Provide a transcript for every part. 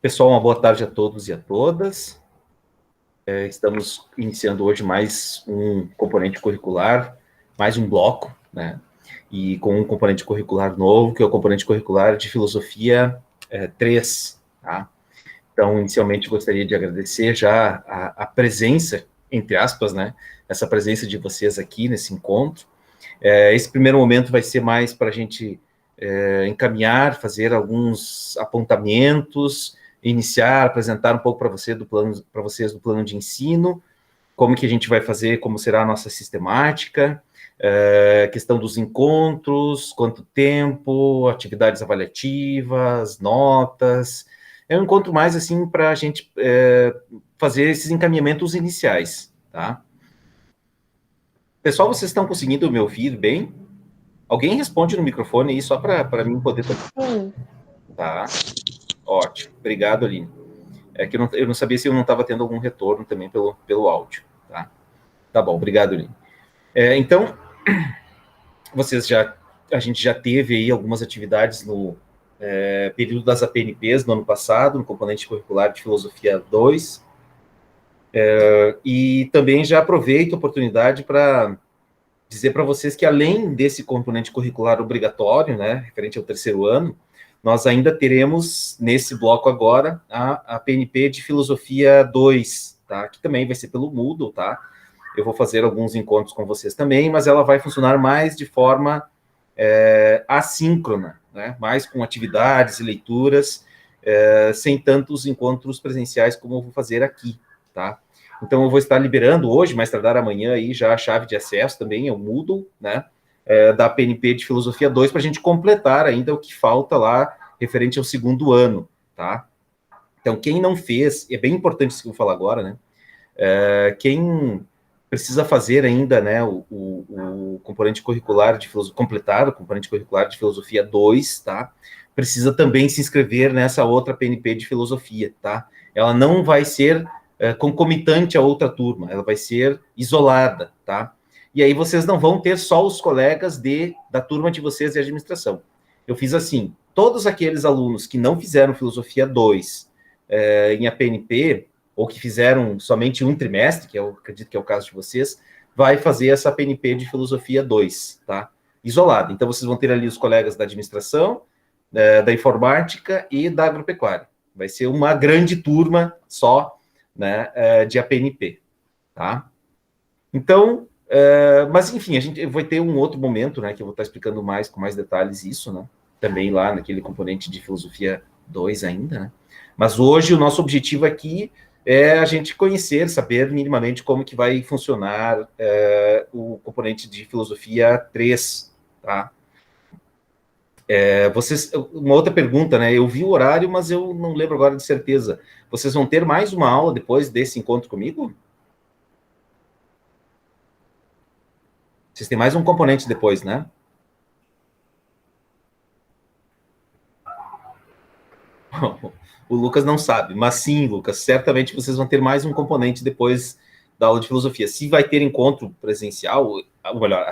Pessoal, uma boa tarde a todos e a todas. Estamos iniciando hoje mais um componente curricular, mais um bloco, né? E com um componente curricular novo, que é o componente curricular de Filosofia 3, tá? Então, inicialmente, gostaria de agradecer já a presença, entre aspas, né? Essa presença de vocês aqui nesse encontro. Esse primeiro momento vai ser mais para a gente encaminhar, fazer alguns apontamentos, iniciar, apresentar um pouco para vocês do plano de ensino, como que a gente vai fazer, como será a nossa sistemática, questão dos encontros, quanto tempo, atividades avaliativas, notas. É um encontro mais assim para a gente fazer esses encaminhamentos iniciais, tá? Pessoal, vocês estão conseguindo me ouvir bem? Alguém responde no microfone aí, só para mim poder... Sim. Tá, ótimo. Obrigado, Aline. É que eu não sabia se eu não estava tendo algum retorno também pelo áudio, tá? Tá bom, obrigado, Aline. Então, a gente já teve aí algumas atividades no período das APNPs no ano passado, no componente curricular de Filosofia 2, e também já aproveito a oportunidade para dizer para vocês que, além desse componente curricular obrigatório, né, referente ao terceiro ano, nós ainda teremos, nesse bloco agora, a PNP de Filosofia 2, tá? Que também vai ser pelo Moodle, tá? Eu vou fazer alguns encontros com vocês também, mas ela vai funcionar mais de forma assíncrona, né? Mais com atividades e leituras, sem tantos encontros presenciais como eu vou fazer aqui, tá? Então, eu vou estar liberando hoje, mais tardar amanhã, aí, já a chave de acesso também, o Moodle, né, da PNP de Filosofia 2, para a gente completar ainda o que falta lá, referente ao segundo ano, tá? Então, quem não fez, é bem importante isso que eu vou falar agora, né, quem precisa fazer ainda, né, o componente curricular de filosofia, completar o componente curricular de Filosofia 2, tá? Precisa também se inscrever nessa outra PNP de Filosofia, tá? Ela não vai ser concomitante a outra turma, ela vai ser isolada, tá? E aí vocês não vão ter só os colegas da turma de vocês de administração. Eu fiz assim, todos aqueles alunos que não fizeram Filosofia 2 em APNP, ou que fizeram somente um trimestre, que eu acredito que é o caso de vocês, vai fazer essa PNP de Filosofia 2, tá? Isolada. Então, vocês vão ter ali os colegas da administração, da informática e da agropecuária. Vai ser uma grande turma só, né, de APNP, tá? Então, mas enfim, a gente vai ter um outro momento, né, que eu vou estar explicando mais, com mais detalhes isso, né, também lá naquele componente de Filosofia 2 ainda, né? Mas hoje o nosso objetivo aqui é a gente conhecer, saber minimamente como que vai funcionar o componente de Filosofia 3, tá? Uma outra pergunta, né? Eu vi o horário, mas eu não lembro agora de certeza. Vocês vão ter mais uma aula depois desse encontro comigo? Vocês têm mais um componente depois, né? O Lucas não sabe, mas sim, Lucas, certamente vocês vão ter mais um componente depois da aula de filosofia. Se vai ter encontro presencial, ou melhor,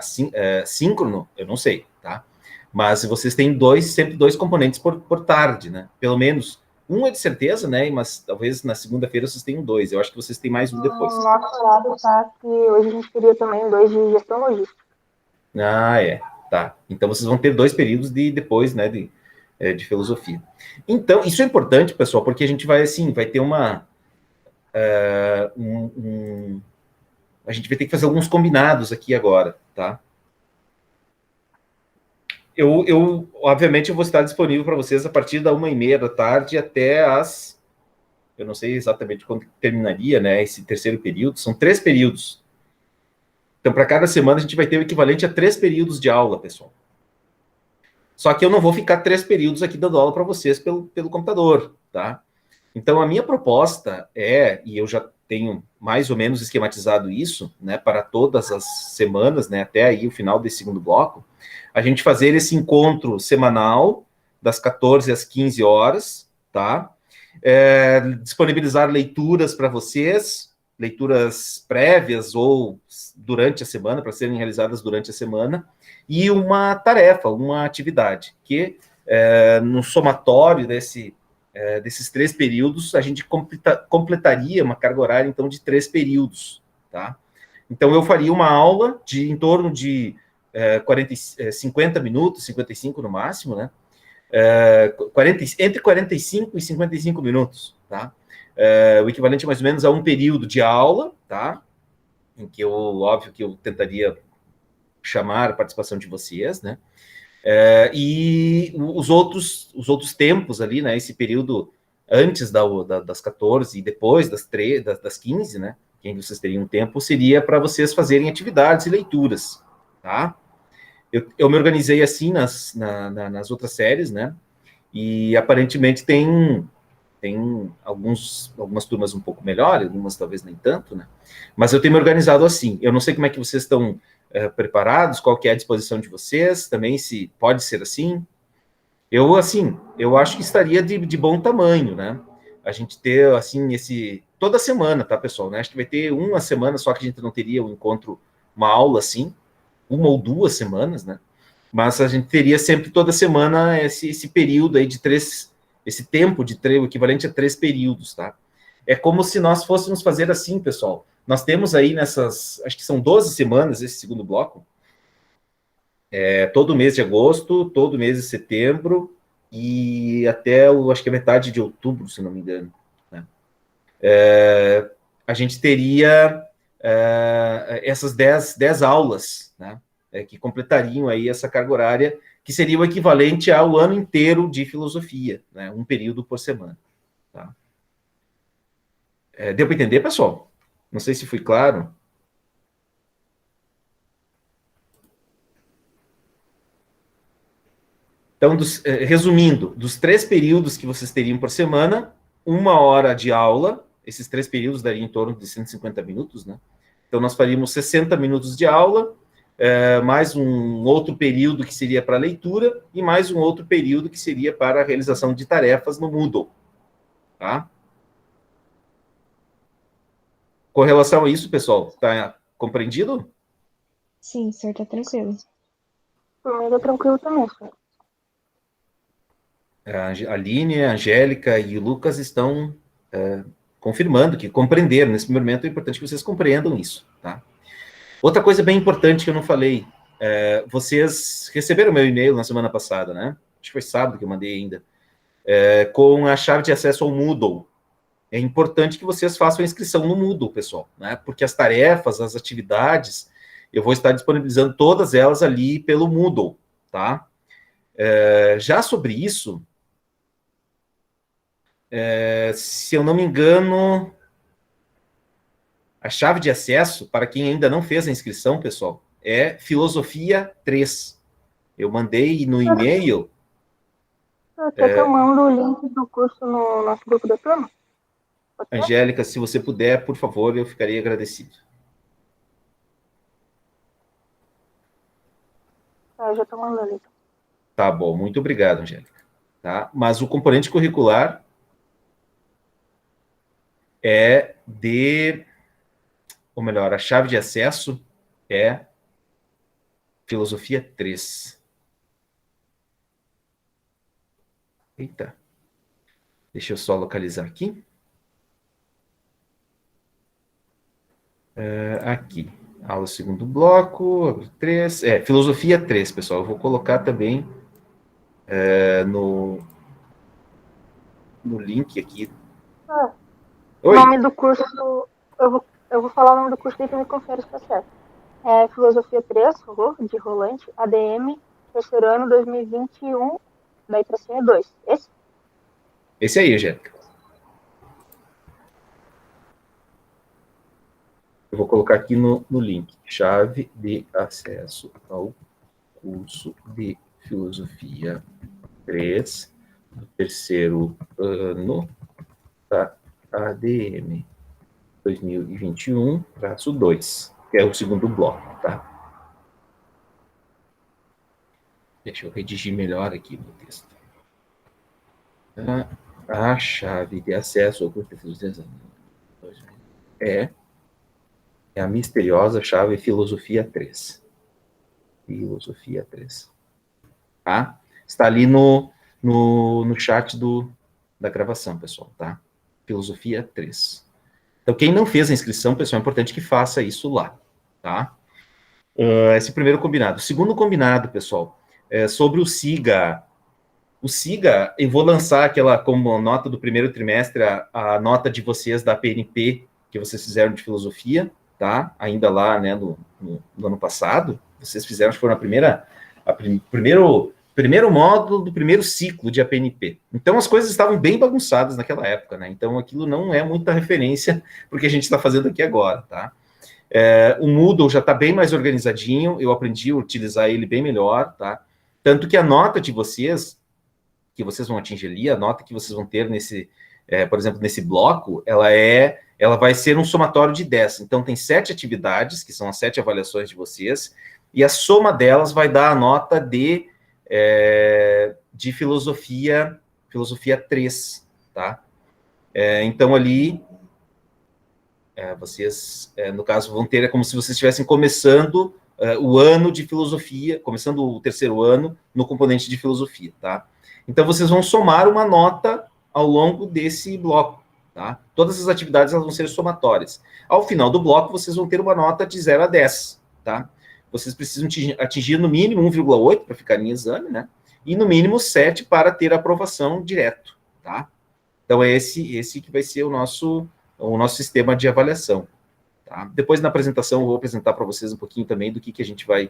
síncrono, eu não sei, tá? Mas vocês têm sempre dois componentes por tarde, né? Pelo menos um é de certeza, né? Mas talvez na segunda-feira vocês tenham dois. Eu acho que vocês têm mais um depois. Nosso horário tá que hoje a gente queria também 2 de gestão logística. Ah, tá. Então vocês vão ter dois períodos depois, né, de filosofia. Então, isso é importante, pessoal, porque a gente vai, assim, vai ter a gente vai ter que fazer alguns combinados aqui agora, tá? Obviamente, eu vou estar disponível para vocês a partir da 1h30 da tarde até eu não sei exatamente quando terminaria, né, esse terceiro período, são 3 períodos. Então, para cada semana, a gente vai ter o equivalente a 3 períodos de aula, pessoal. Só que eu não vou ficar 3 períodos aqui dando aula para vocês pelo computador, tá? Então, a minha proposta e eu já tenho mais ou menos esquematizado isso, né, para todas as semanas, né, até aí o final desse segundo bloco, a gente fazer esse encontro semanal, das 14 às 15 horas, tá? Disponibilizar leituras para vocês, leituras prévias ou durante a semana, para serem realizadas durante a semana, e uma tarefa, uma atividade, que no somatório desses 3 períodos, a gente completaria uma carga horária, então, de 3 períodos, tá? Então, eu faria uma aula de em torno de 50 minutos, 55 no máximo, né? Entre 45 e 55 minutos, tá? O equivalente mais ou menos a um período de aula, tá? Em que óbvio que eu tentaria chamar a participação de vocês, né? E os outros tempos ali, né? Esse período antes das 14 e depois das 15, né? Que ainda vocês teriam tempo, seria para vocês fazerem atividades e leituras, tá? Eu me organizei assim nas outras séries, né? E aparentemente tem algumas turmas um pouco melhores, algumas talvez nem tanto, né? Mas eu tenho me organizado assim. Eu não sei como é que vocês estão preparados, qual que é a disposição de vocês, também se pode ser assim. Eu acho que estaria de bom tamanho, né? A gente ter, assim, toda semana, tá, pessoal? Né? Acho que vai ter uma semana só que a gente não teria um encontro, uma aula assim, 1 ou 2 semanas, né? Mas a gente teria sempre, toda semana, esse período aí de 3, esse tempo de 3, o equivalente a 3 períodos, tá? É como se nós fôssemos fazer assim, pessoal. Nós temos aí acho que são 12 semanas esse segundo bloco, todo mês de agosto, todo mês de setembro e até, acho que a metade de outubro, se não me engano, né? A gente teria essas 10 aulas, né? Que completariam aí essa carga horária, que seria o equivalente ao ano inteiro de filosofia, né? Um período por semana, tá? Deu para entender, pessoal? Não sei se fui claro. Então, resumindo, dos 3 períodos que vocês teriam por semana, 1 hora de aula, esses 3 períodos dariam em torno de 150 minutos, né? Então, nós faríamos 60 minutos de aula, mais um outro período que seria para leitura e mais um outro período que seria para a realização de tarefas no Moodle, tá? Com relação a isso, pessoal, está compreendido? Sim, o senhor tá tranquilo. Por mim, tá tranquilo também, senhor. A Aline, a Angélica e o Lucas estão confirmando que compreenderam. Nesse primeiro momento, é importante que vocês compreendam isso, tá? Outra coisa bem importante que eu não falei, vocês receberam meu e-mail na semana passada, né? Acho que foi sábado que eu mandei ainda, com a chave de acesso ao Moodle. É importante que vocês façam a inscrição no Moodle, pessoal, né? Porque as tarefas, as atividades, eu vou estar disponibilizando todas elas ali pelo Moodle, tá? Já sobre isso, se eu não me engano, a chave de acesso, para quem ainda não fez a inscrição, pessoal, é Filosofia 3. Eu mandei no e-mail. Quer que eu mando o link do curso no nosso grupo da turma? Angélica, se você puder, por favor, eu ficaria agradecido. Eu já estou mandando. Tá bom, muito obrigado, Angélica. Tá? Mas o componente curricular ou melhor, a chave de acesso é Filosofia 3. Eita. Deixa eu só localizar aqui. Aqui. Aula segundo bloco, 3. Filosofia 3, pessoal. Eu vou colocar também no link aqui. O nome do curso, eu vou falar o nome do curso e tu me confere se tá certo. É Filosofia 3, de Rolante, ADM, terceiro ano, 2021, daí pra cima é 2. Esse? Esse aí, Angélica. Eu vou colocar aqui no link. Chave de acesso ao curso de Filosofia 3, do terceiro ano, da ADM 2021-2, que é o segundo bloco, tá? Deixa eu redigir melhor aqui no texto. A chave de acesso ao curso de Filosofia é a misteriosa chave Filosofia 3. Filosofia 3. Tá? Está ali no chat do da gravação, pessoal, tá? Filosofia 3. Então, quem não fez a inscrição, pessoal, é importante que faça isso lá, tá? Esse é o primeiro combinado. O segundo combinado, pessoal, é sobre o SIGA. O SIGA, eu vou lançar aquela, como nota do primeiro trimestre, a nota de vocês da PNP, que vocês fizeram de filosofia, tá? Ainda lá, né, no ano passado, vocês fizeram, acho que foi primeiro módulo do primeiro ciclo de APNP. Então, as coisas estavam bem bagunçadas naquela época, né? Então, aquilo não é muita referência para o que a gente está fazendo aqui agora, tá? O Moodle já está bem mais organizadinho, eu aprendi a utilizar ele bem melhor, tá? Tanto que a nota de vocês, que vocês vão atingir ali, a nota que vocês vão ter nesse, por exemplo, nesse bloco, ela vai ser um somatório de 10. Então, tem 7 atividades, que são as 7 avaliações de vocês, e a soma delas vai dar a nota de filosofia 3, tá? Então, ali, vocês, no caso, vão ter, como se vocês estivessem começando o ano de filosofia, começando o terceiro ano no componente de filosofia, tá? Então, vocês vão somar uma nota ao longo desse bloco, tá? Todas as atividades elas vão ser somatórias. Ao final do bloco, vocês vão ter uma nota de 0 a 10, tá? Vocês precisam atingir no mínimo 1,8 para ficar em exame, né? E no mínimo 7 para ter aprovação direto, tá? Então, é esse que vai ser o nosso sistema de avaliação, tá? Depois, na apresentação, eu vou apresentar para vocês um pouquinho também do que a gente vai...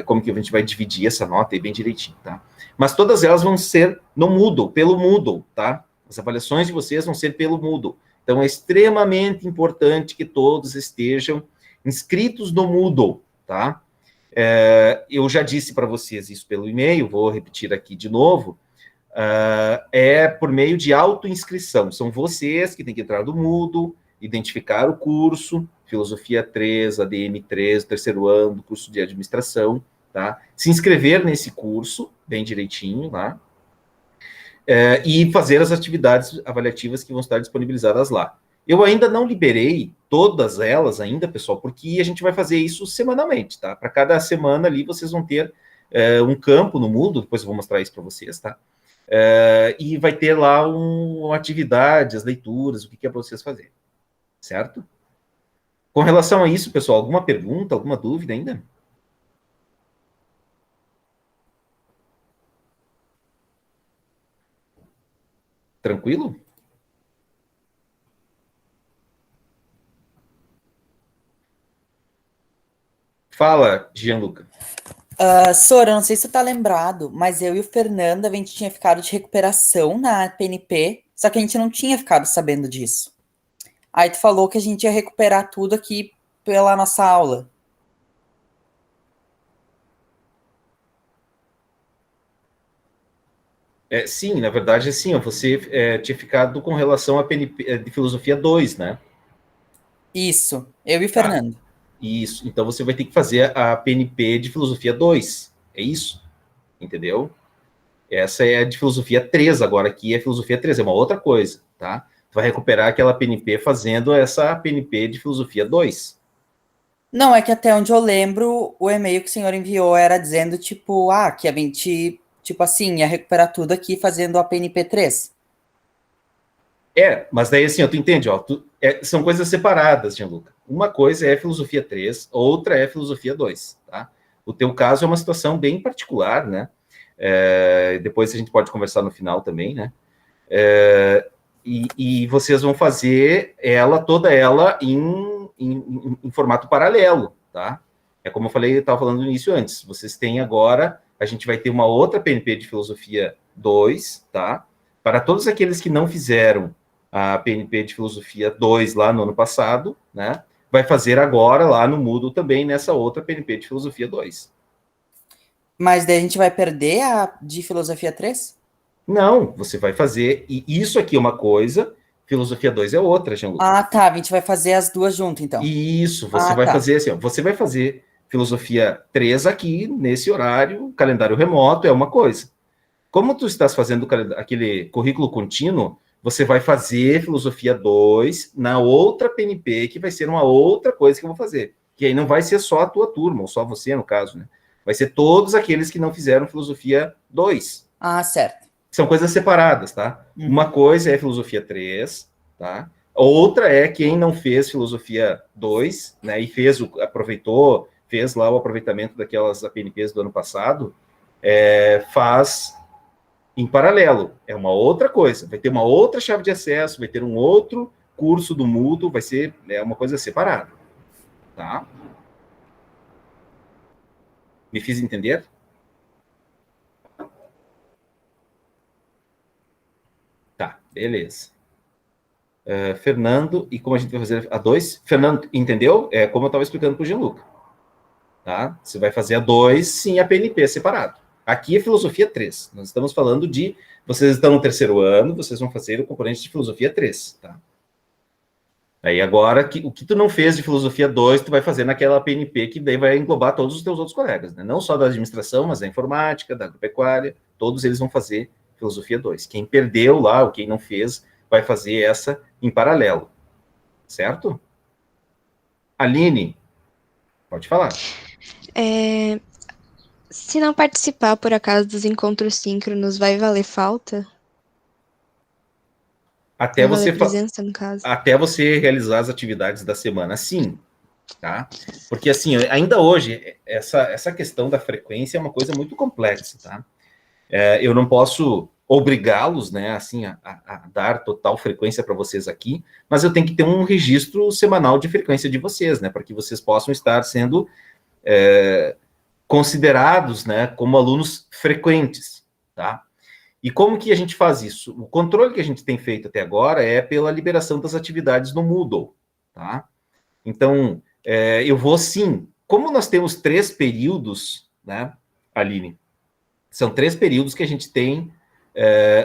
como que a gente vai dividir essa nota aí bem direitinho, tá? Mas todas elas vão ser no Moodle, pelo Moodle, tá? As avaliações de vocês vão ser pelo Moodle. Então, é extremamente importante que todos estejam inscritos no Moodle, tá? Eu já disse para vocês isso pelo e-mail, vou repetir aqui de novo. Por meio de autoinscrição. São vocês que têm que entrar no Moodle, identificar o curso, Filosofia 3, ADM 3, terceiro ano do curso de administração, tá? Se inscrever nesse curso, bem direitinho, lá, e fazer as atividades avaliativas que vão estar disponibilizadas lá. Eu ainda não liberei todas elas ainda, pessoal, porque a gente vai fazer isso semanalmente, tá? Para cada semana ali, vocês vão ter um campo no Moodle, depois eu vou mostrar isso para vocês, tá? E vai ter lá uma atividade, as leituras, o que é para vocês fazerem, certo? Com relação a isso, pessoal, alguma pergunta, alguma dúvida ainda? Tranquilo? Fala, Gianluca. Sora, não sei se tu tá lembrado, mas eu e o Fernando, a gente tinha ficado de recuperação na PNP, só que a gente não tinha ficado sabendo disso. Aí tu falou que a gente ia recuperar tudo aqui pela nossa aula. Sim, na verdade, sim, você tinha ficado com relação à PNP de Filosofia 2, né? Isso, eu e o Fernando. Isso, então você vai ter que fazer a PNP de Filosofia 2, é isso? Entendeu? Essa é a de Filosofia 3, agora aqui é Filosofia 3, é uma outra coisa, tá? Tu vai recuperar aquela PNP fazendo essa PNP de Filosofia 2. Não, é que até onde eu lembro, o e-mail que o senhor enviou era dizendo, tipo, que a gente, tipo assim, ia recuperar tudo aqui fazendo a PNP 3. Mas daí assim, tu entende, ó, são coisas separadas, Gianluca. Uma coisa é Filosofia 3, outra é Filosofia 2, tá? O teu caso é uma situação bem particular, né? Depois a gente pode conversar no final também, né? E vocês vão fazer toda ela em formato paralelo, tá? É como eu falei, eu estava falando no início antes. Vocês têm agora, a gente vai ter uma outra PNP de Filosofia 2, tá? Para todos aqueles que não fizeram a PNP de Filosofia 2 lá no ano passado, né? Vai fazer agora lá no Moodle também nessa outra PNP de Filosofia 2. Mas daí a gente vai perder a de Filosofia 3? Não, você vai fazer, e isso aqui é uma coisa, Filosofia 2 é outra, Jean-Luc. Tá, a gente vai fazer as duas juntas, então. Isso, você vai fazer assim, ó, você vai fazer Filosofia 3 aqui, nesse horário, calendário remoto é uma coisa. Como tu estás fazendo aquele currículo contínuo, você vai fazer Filosofia 2 na outra PNP, que vai ser uma outra coisa que eu vou fazer. Que aí não vai ser só a tua turma, ou só você, no caso, né? Vai ser todos aqueles que não fizeram Filosofia 2. Certo. São coisas separadas, tá? Uma coisa é filosofia 3, tá? Outra é quem não fez filosofia 2, né, e aproveitou, fez lá o aproveitamento daquelas APNPs do ano passado, faz em paralelo. É uma outra coisa. Vai ter uma outra chave de acesso, vai ter um outro curso do Moodle, vai ser uma coisa separada, tá? Me fiz entender? Tá, beleza. Fernando, e como a gente vai fazer a 2? Fernando, entendeu? É como eu estava explicando para o Gianluca. Tá? Você vai fazer a 2, sim, a PNP separado. Aqui é filosofia 3. Nós estamos falando de... Vocês estão no 3º ano, vocês vão fazer o componente de filosofia 3, tá? Aí agora, o que tu não fez de filosofia 2, tu vai fazer naquela PNP, que daí vai englobar todos os teus outros colegas, né? Não só da administração, mas da informática, da agropecuária, todos eles vão fazer filosofia 2. Quem perdeu lá, ou quem não fez, vai fazer essa em paralelo. Certo? Aline, pode falar. Se não participar, por acaso, dos encontros síncronos, vai valer falta? Até Vai você valer presença, no caso. Até você realizar as atividades da semana, sim. Tá? Porque, assim, ainda hoje, essa questão da frequência é uma coisa muito complexa, tá? Eu não posso obrigá-los, né, assim, a dar total frequência para vocês aqui, mas eu tenho que ter um registro semanal de frequência de vocês, né, para que vocês possam estar sendo considerados, né, como alunos frequentes, tá? E como que a gente faz isso? O controle que a gente tem feito até agora é pela liberação das atividades no Moodle, tá? Então, eu vou sim, como nós temos 3 períodos, né, Aline? São 3 períodos que a gente tem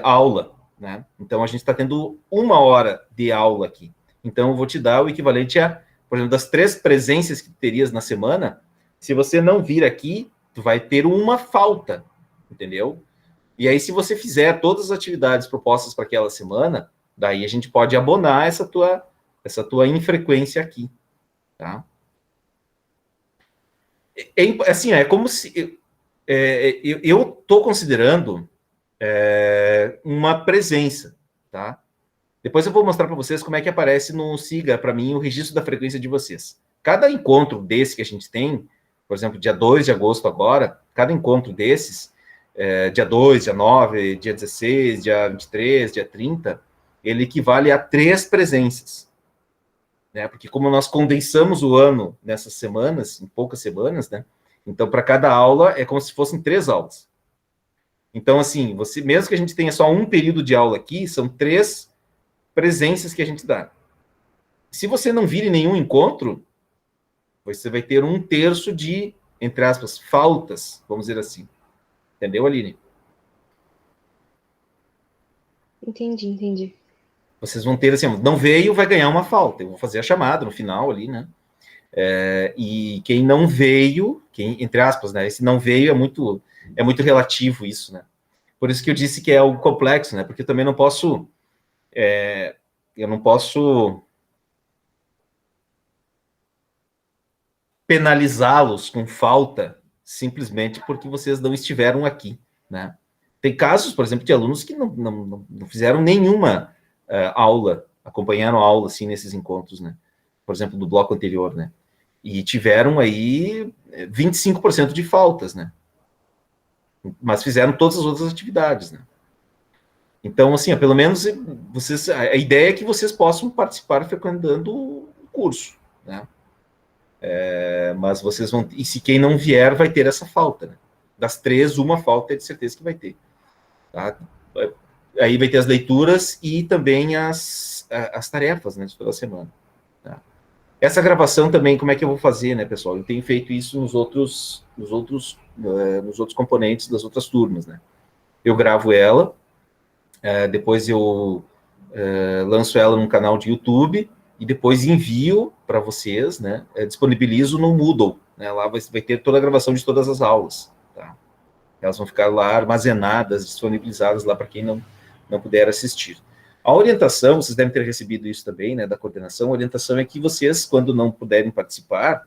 aula, né? Então, a gente está tendo 1 hora de aula aqui. Então, eu vou te dar o equivalente a, por exemplo, das 3 presenças que terias na semana, se você não vir aqui, tu vai ter uma falta, entendeu? E aí, se você fizer todas as atividades propostas para aquela semana, daí a gente pode abonar essa tua infrequência aqui, tá? Assim, é como se... eu estou considerando uma presença, tá? Depois eu vou mostrar para vocês como é que aparece no Siga, para mim, o registro da frequência de vocês. Cada encontro desse que a gente tem, por exemplo, dia 2 de agosto agora, cada encontro desses, dia 2, dia 9, dia 16, dia 23, dia 30, ele equivale a 3 presenças, né? Porque como nós condensamos o ano nessas semanas, em poucas semanas, né? Então, para cada aula, é como se fossem 3 aulas. Então, assim, mesmo que a gente tenha só um período de aula aqui, são 3 presenças que a gente dá. Se você não vir em nenhum encontro, você vai ter 1/3 de, entre aspas, faltas, vamos dizer assim. Entendeu, Aline? Entendi. Vocês vão ter, assim, não veio, vai ganhar uma falta. Eu vou fazer a chamada no final ali, né? E quem não veio, entre aspas, né? Esse não veio é muito relativo isso, né? Por isso que eu disse que é algo complexo, né? Porque eu também não posso... eu não posso penalizá-los com falta simplesmente porque vocês não estiveram aqui, né? Tem casos, por exemplo, de alunos que não fizeram nenhuma aula, acompanharam a aula, assim, nesses encontros, né? Por exemplo, do bloco anterior, né? E tiveram aí 25% de faltas, né? Mas fizeram todas as outras atividades, né? Então, assim, pelo menos a ideia é que vocês possam participar frequentando o curso, né? Mas vocês vão... E se quem não vier, vai ter essa falta, né? Das 3, uma falta é de certeza que vai ter. Tá? Aí vai ter as leituras e também as tarefas, né, de toda semana. Tá? Essa gravação também, como é que eu vou fazer, né, pessoal? Eu tenho feito isso nos outros componentes das outras turmas, né? Eu gravo ela, depois eu lanço ela num canal de YouTube e depois envio para vocês, né? Disponibilizo no Moodle, né? Lá vai ter toda a gravação de todas as aulas, tá? Elas vão ficar lá armazenadas, disponibilizadas lá para quem não puder assistir. A orientação, vocês devem ter recebido isso também, né, da coordenação, a orientação é que vocês, quando não puderem participar,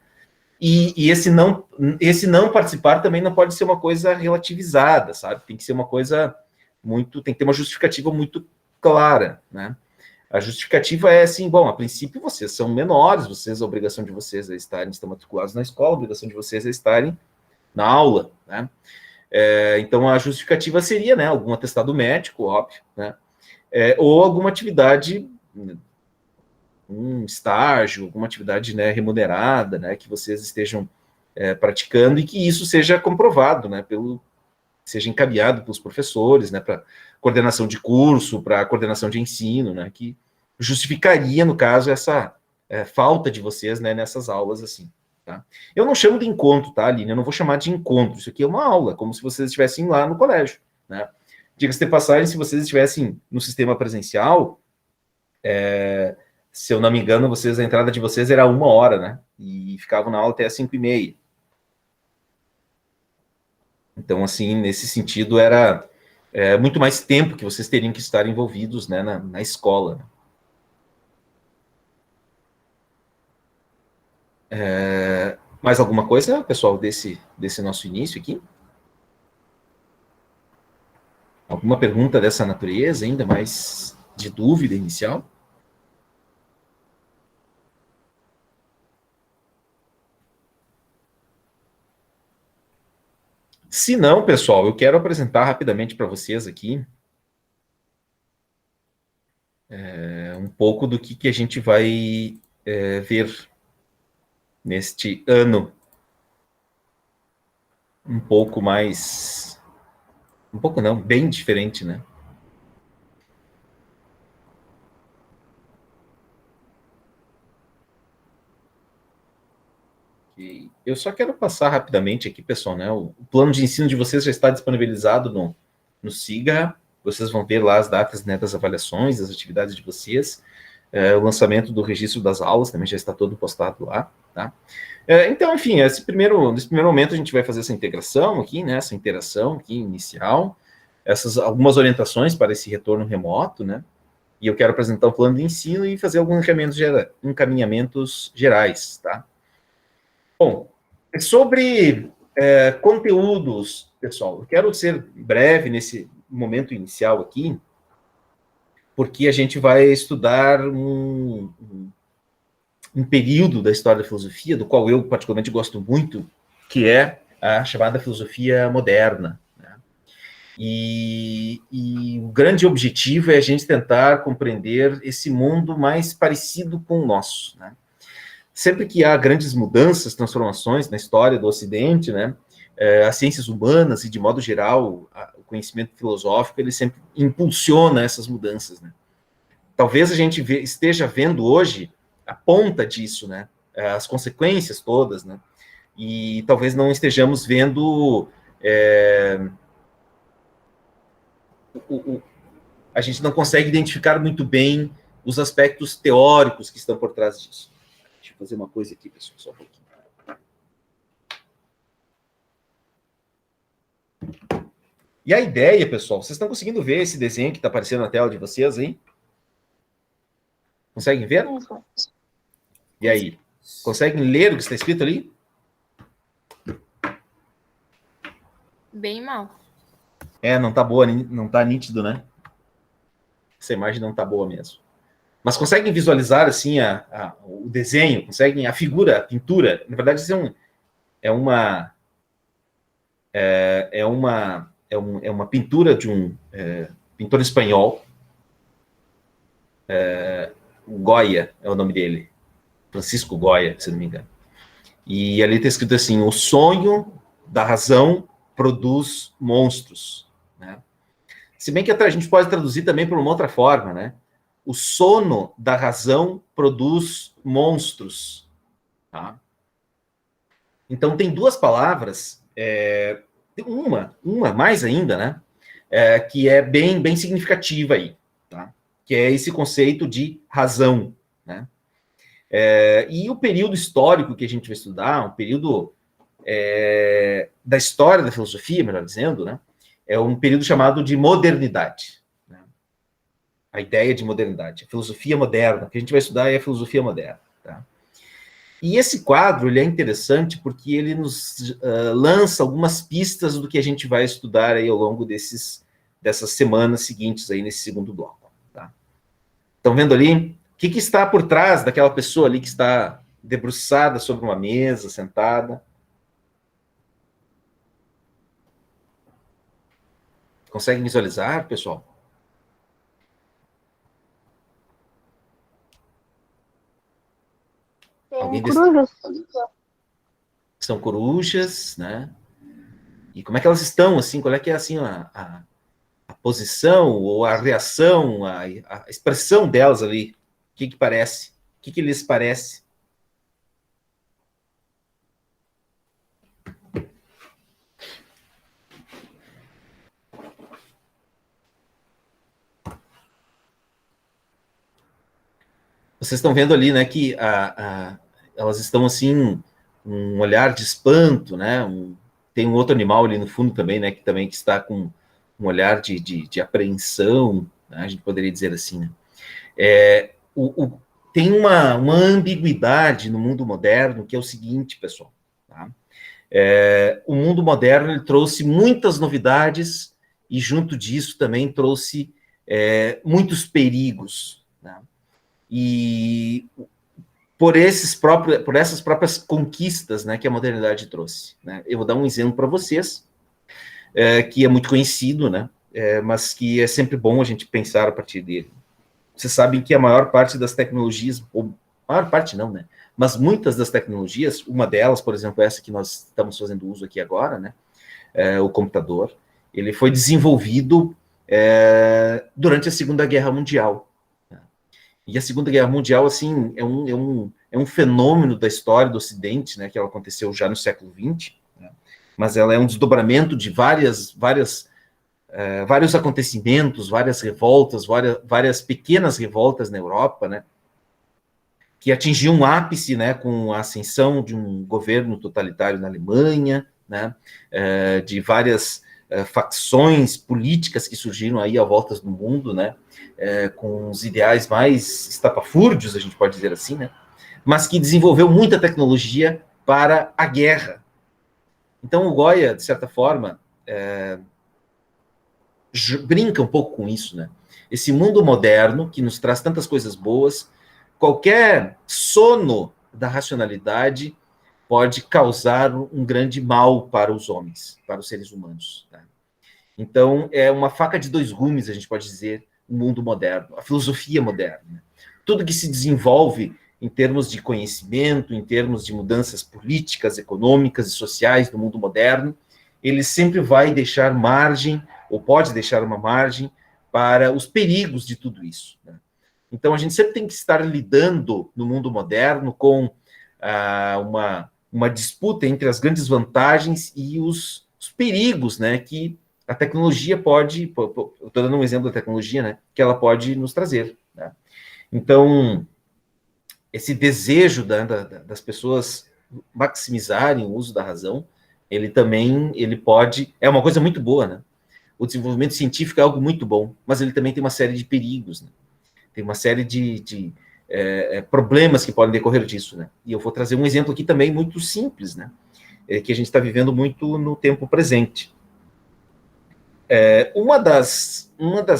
e esse não participar também não pode ser uma coisa relativizada, sabe? Tem que ser uma coisa tem que ter uma justificativa muito clara, né? A justificativa é assim, bom, a princípio vocês são menores, a obrigação de vocês é estão matriculados na escola, a obrigação de vocês é estarem na aula, né? Então a justificativa seria, né, algum atestado médico, óbvio, né? Ou alguma atividade, um estágio, alguma atividade, né, remunerada, né, que vocês estejam praticando e que isso seja comprovado, né, seja encaminhado pelos professores, né, para coordenação de curso, para coordenação de ensino, né, que justificaria, no caso, essa falta de vocês, né, nessas aulas, assim, tá? Eu não chamo de encontro, tá, Aline? Eu não vou chamar de encontro, isso aqui é uma aula, como se vocês estivessem lá no colégio, né? Diga-se de passagem, se vocês estivessem no sistema presencial, se eu não me engano, a entrada de vocês era 1 hora, né? E ficavam na aula até as 5h30. Então, assim, nesse sentido, era muito mais tempo que vocês teriam que estar envolvidos, né, na escola. Mais alguma coisa, pessoal, desse nosso início aqui? Alguma pergunta dessa natureza, ainda mais de dúvida inicial? Se não, pessoal, eu quero apresentar rapidamente para vocês aqui um pouco do que a gente vai ver neste ano um pouco mais... Um pouco não, bem diferente, né? Eu só quero passar rapidamente aqui, pessoal, né? O plano de ensino de vocês já está disponibilizado no SIGA. Vocês vão ver lá as datas, né, das avaliações, das atividades de vocês. O lançamento do registro das aulas também já está todo postado lá, tá? Então, enfim, nesse primeiro momento a gente vai fazer essa integração aqui, né? Essa interação aqui inicial, algumas orientações para esse retorno remoto, né? E eu quero apresentar o plano de ensino e fazer alguns encaminhamentos gerais, tá? Bom, sobre conteúdos, pessoal, eu quero ser breve nesse momento inicial aqui, porque a gente vai estudar um período da história da filosofia, do qual eu particularmente gosto muito, que é a chamada filosofia moderna, né? E o grande objetivo é a gente tentar compreender esse mundo mais parecido com o nosso, né? Sempre que há grandes mudanças, transformações na história do Ocidente, né, as ciências humanas e, de modo geral, o conhecimento filosófico, ele sempre impulsiona essas mudanças, né? Talvez a gente esteja vendo hoje a ponta disso, né, as consequências todas, né, e talvez não estejamos vendo... a gente não consegue identificar muito bem os aspectos teóricos que estão por trás disso. Deixa eu fazer uma coisa aqui, pessoal, só um pouquinho. E a ideia, pessoal, vocês estão conseguindo ver esse desenho que está aparecendo na tela de vocês, hein? Conseguem ver? E aí? Conseguem ler o que está escrito ali? Bem mal. Não tá boa, não tá nítido, né? Essa imagem não tá boa mesmo. Mas conseguem visualizar, assim, o desenho, conseguem a figura, a pintura. Na verdade, isso é uma pintura de um pintor espanhol. Goya é o nome dele. Francisco Goya, se não me engano. E ali está escrito assim: o sonho da razão produz monstros, né? Se bem que a gente pode traduzir também por uma outra forma, né? O sono da razão produz monstros, tá? Então, tem duas palavras, uma mais ainda, né? Que é bem significativa aí, tá? Que é esse conceito de razão, né? E o período histórico que a gente vai estudar, um período da história da filosofia, melhor dizendo, né? É um período chamado de modernidade. Né? A ideia de modernidade, a filosofia moderna, o que a gente vai estudar é a filosofia moderna. Tá? E esse quadro ele é interessante porque ele nos lança algumas pistas do que a gente vai estudar aí ao longo dessas dessas semanas seguintes aí nesse segundo bloco. Tá? Estão vendo ali? O que está por trás daquela pessoa ali que está debruçada sobre uma mesa, sentada? Conseguem visualizar, pessoal? Tem corujas. São corujas, né? E como é que elas estão, assim? Qual é que é, assim, a posição ou a reação, a expressão delas ali? O que parece? O que lhes parece? Vocês estão vendo ali, né, que elas estão, assim, um olhar de espanto, né? Tem um outro animal ali no fundo também, né, que está com um olhar de apreensão, né, a gente poderia dizer assim, né? Tem uma ambiguidade no mundo moderno que é o seguinte, pessoal. Tá? O mundo moderno ele trouxe muitas novidades e, junto disso, também trouxe muitos perigos. Né? E por essas próprias conquistas, né, que a modernidade trouxe. Né? Eu vou dar um exemplo para vocês, que é muito conhecido, né, mas que é sempre bom a gente pensar a partir dele. Vocês sabem que a maior parte das tecnologias, ou maior parte não, né, mas muitas das tecnologias, uma delas, por exemplo, essa que nós estamos fazendo uso aqui agora, né, o computador, ele foi desenvolvido durante a Segunda Guerra Mundial. E a Segunda Guerra Mundial, assim, é um fenômeno da história do Ocidente, né, que ela aconteceu já no século XX, né, mas ela é um desdobramento de vários acontecimentos, várias revoltas, várias pequenas revoltas na Europa, né, que atingiu um ápice, né, com a ascensão de um governo totalitário na Alemanha, né, de várias facções políticas que surgiram aí à volta do mundo, né, com os ideais mais estapafúrdios, a gente pode dizer assim, né, mas que desenvolveu muita tecnologia para a guerra. Então o Goya, de certa forma, brinca um pouco com isso, né? Esse mundo moderno que nos traz tantas coisas boas, qualquer sono da racionalidade pode causar um grande mal para os homens, para os seres humanos. Tá? Então, é uma faca de dois gumes, a gente pode dizer, o mundo moderno, a filosofia moderna. Né? Tudo que se desenvolve em termos de conhecimento, em termos de mudanças políticas, econômicas e sociais do mundo moderno, ele sempre vai deixar margem, ou pode deixar uma margem, para os perigos de tudo isso. Né? Então, a gente sempre tem que estar lidando no mundo moderno com uma disputa entre as grandes vantagens e os perigos, né, que a tecnologia pode, estou dando um exemplo da tecnologia, né, que ela pode nos trazer. Né? Então, esse desejo das pessoas maximizarem o uso da razão, ele pode, é uma coisa muito boa, né? O desenvolvimento científico é algo muito bom, mas ele também tem uma série de perigos, né? Tem uma série de problemas que podem decorrer disso, né? E eu vou trazer um exemplo aqui também muito simples, né? Que a gente está vivendo muito no tempo presente. Uma das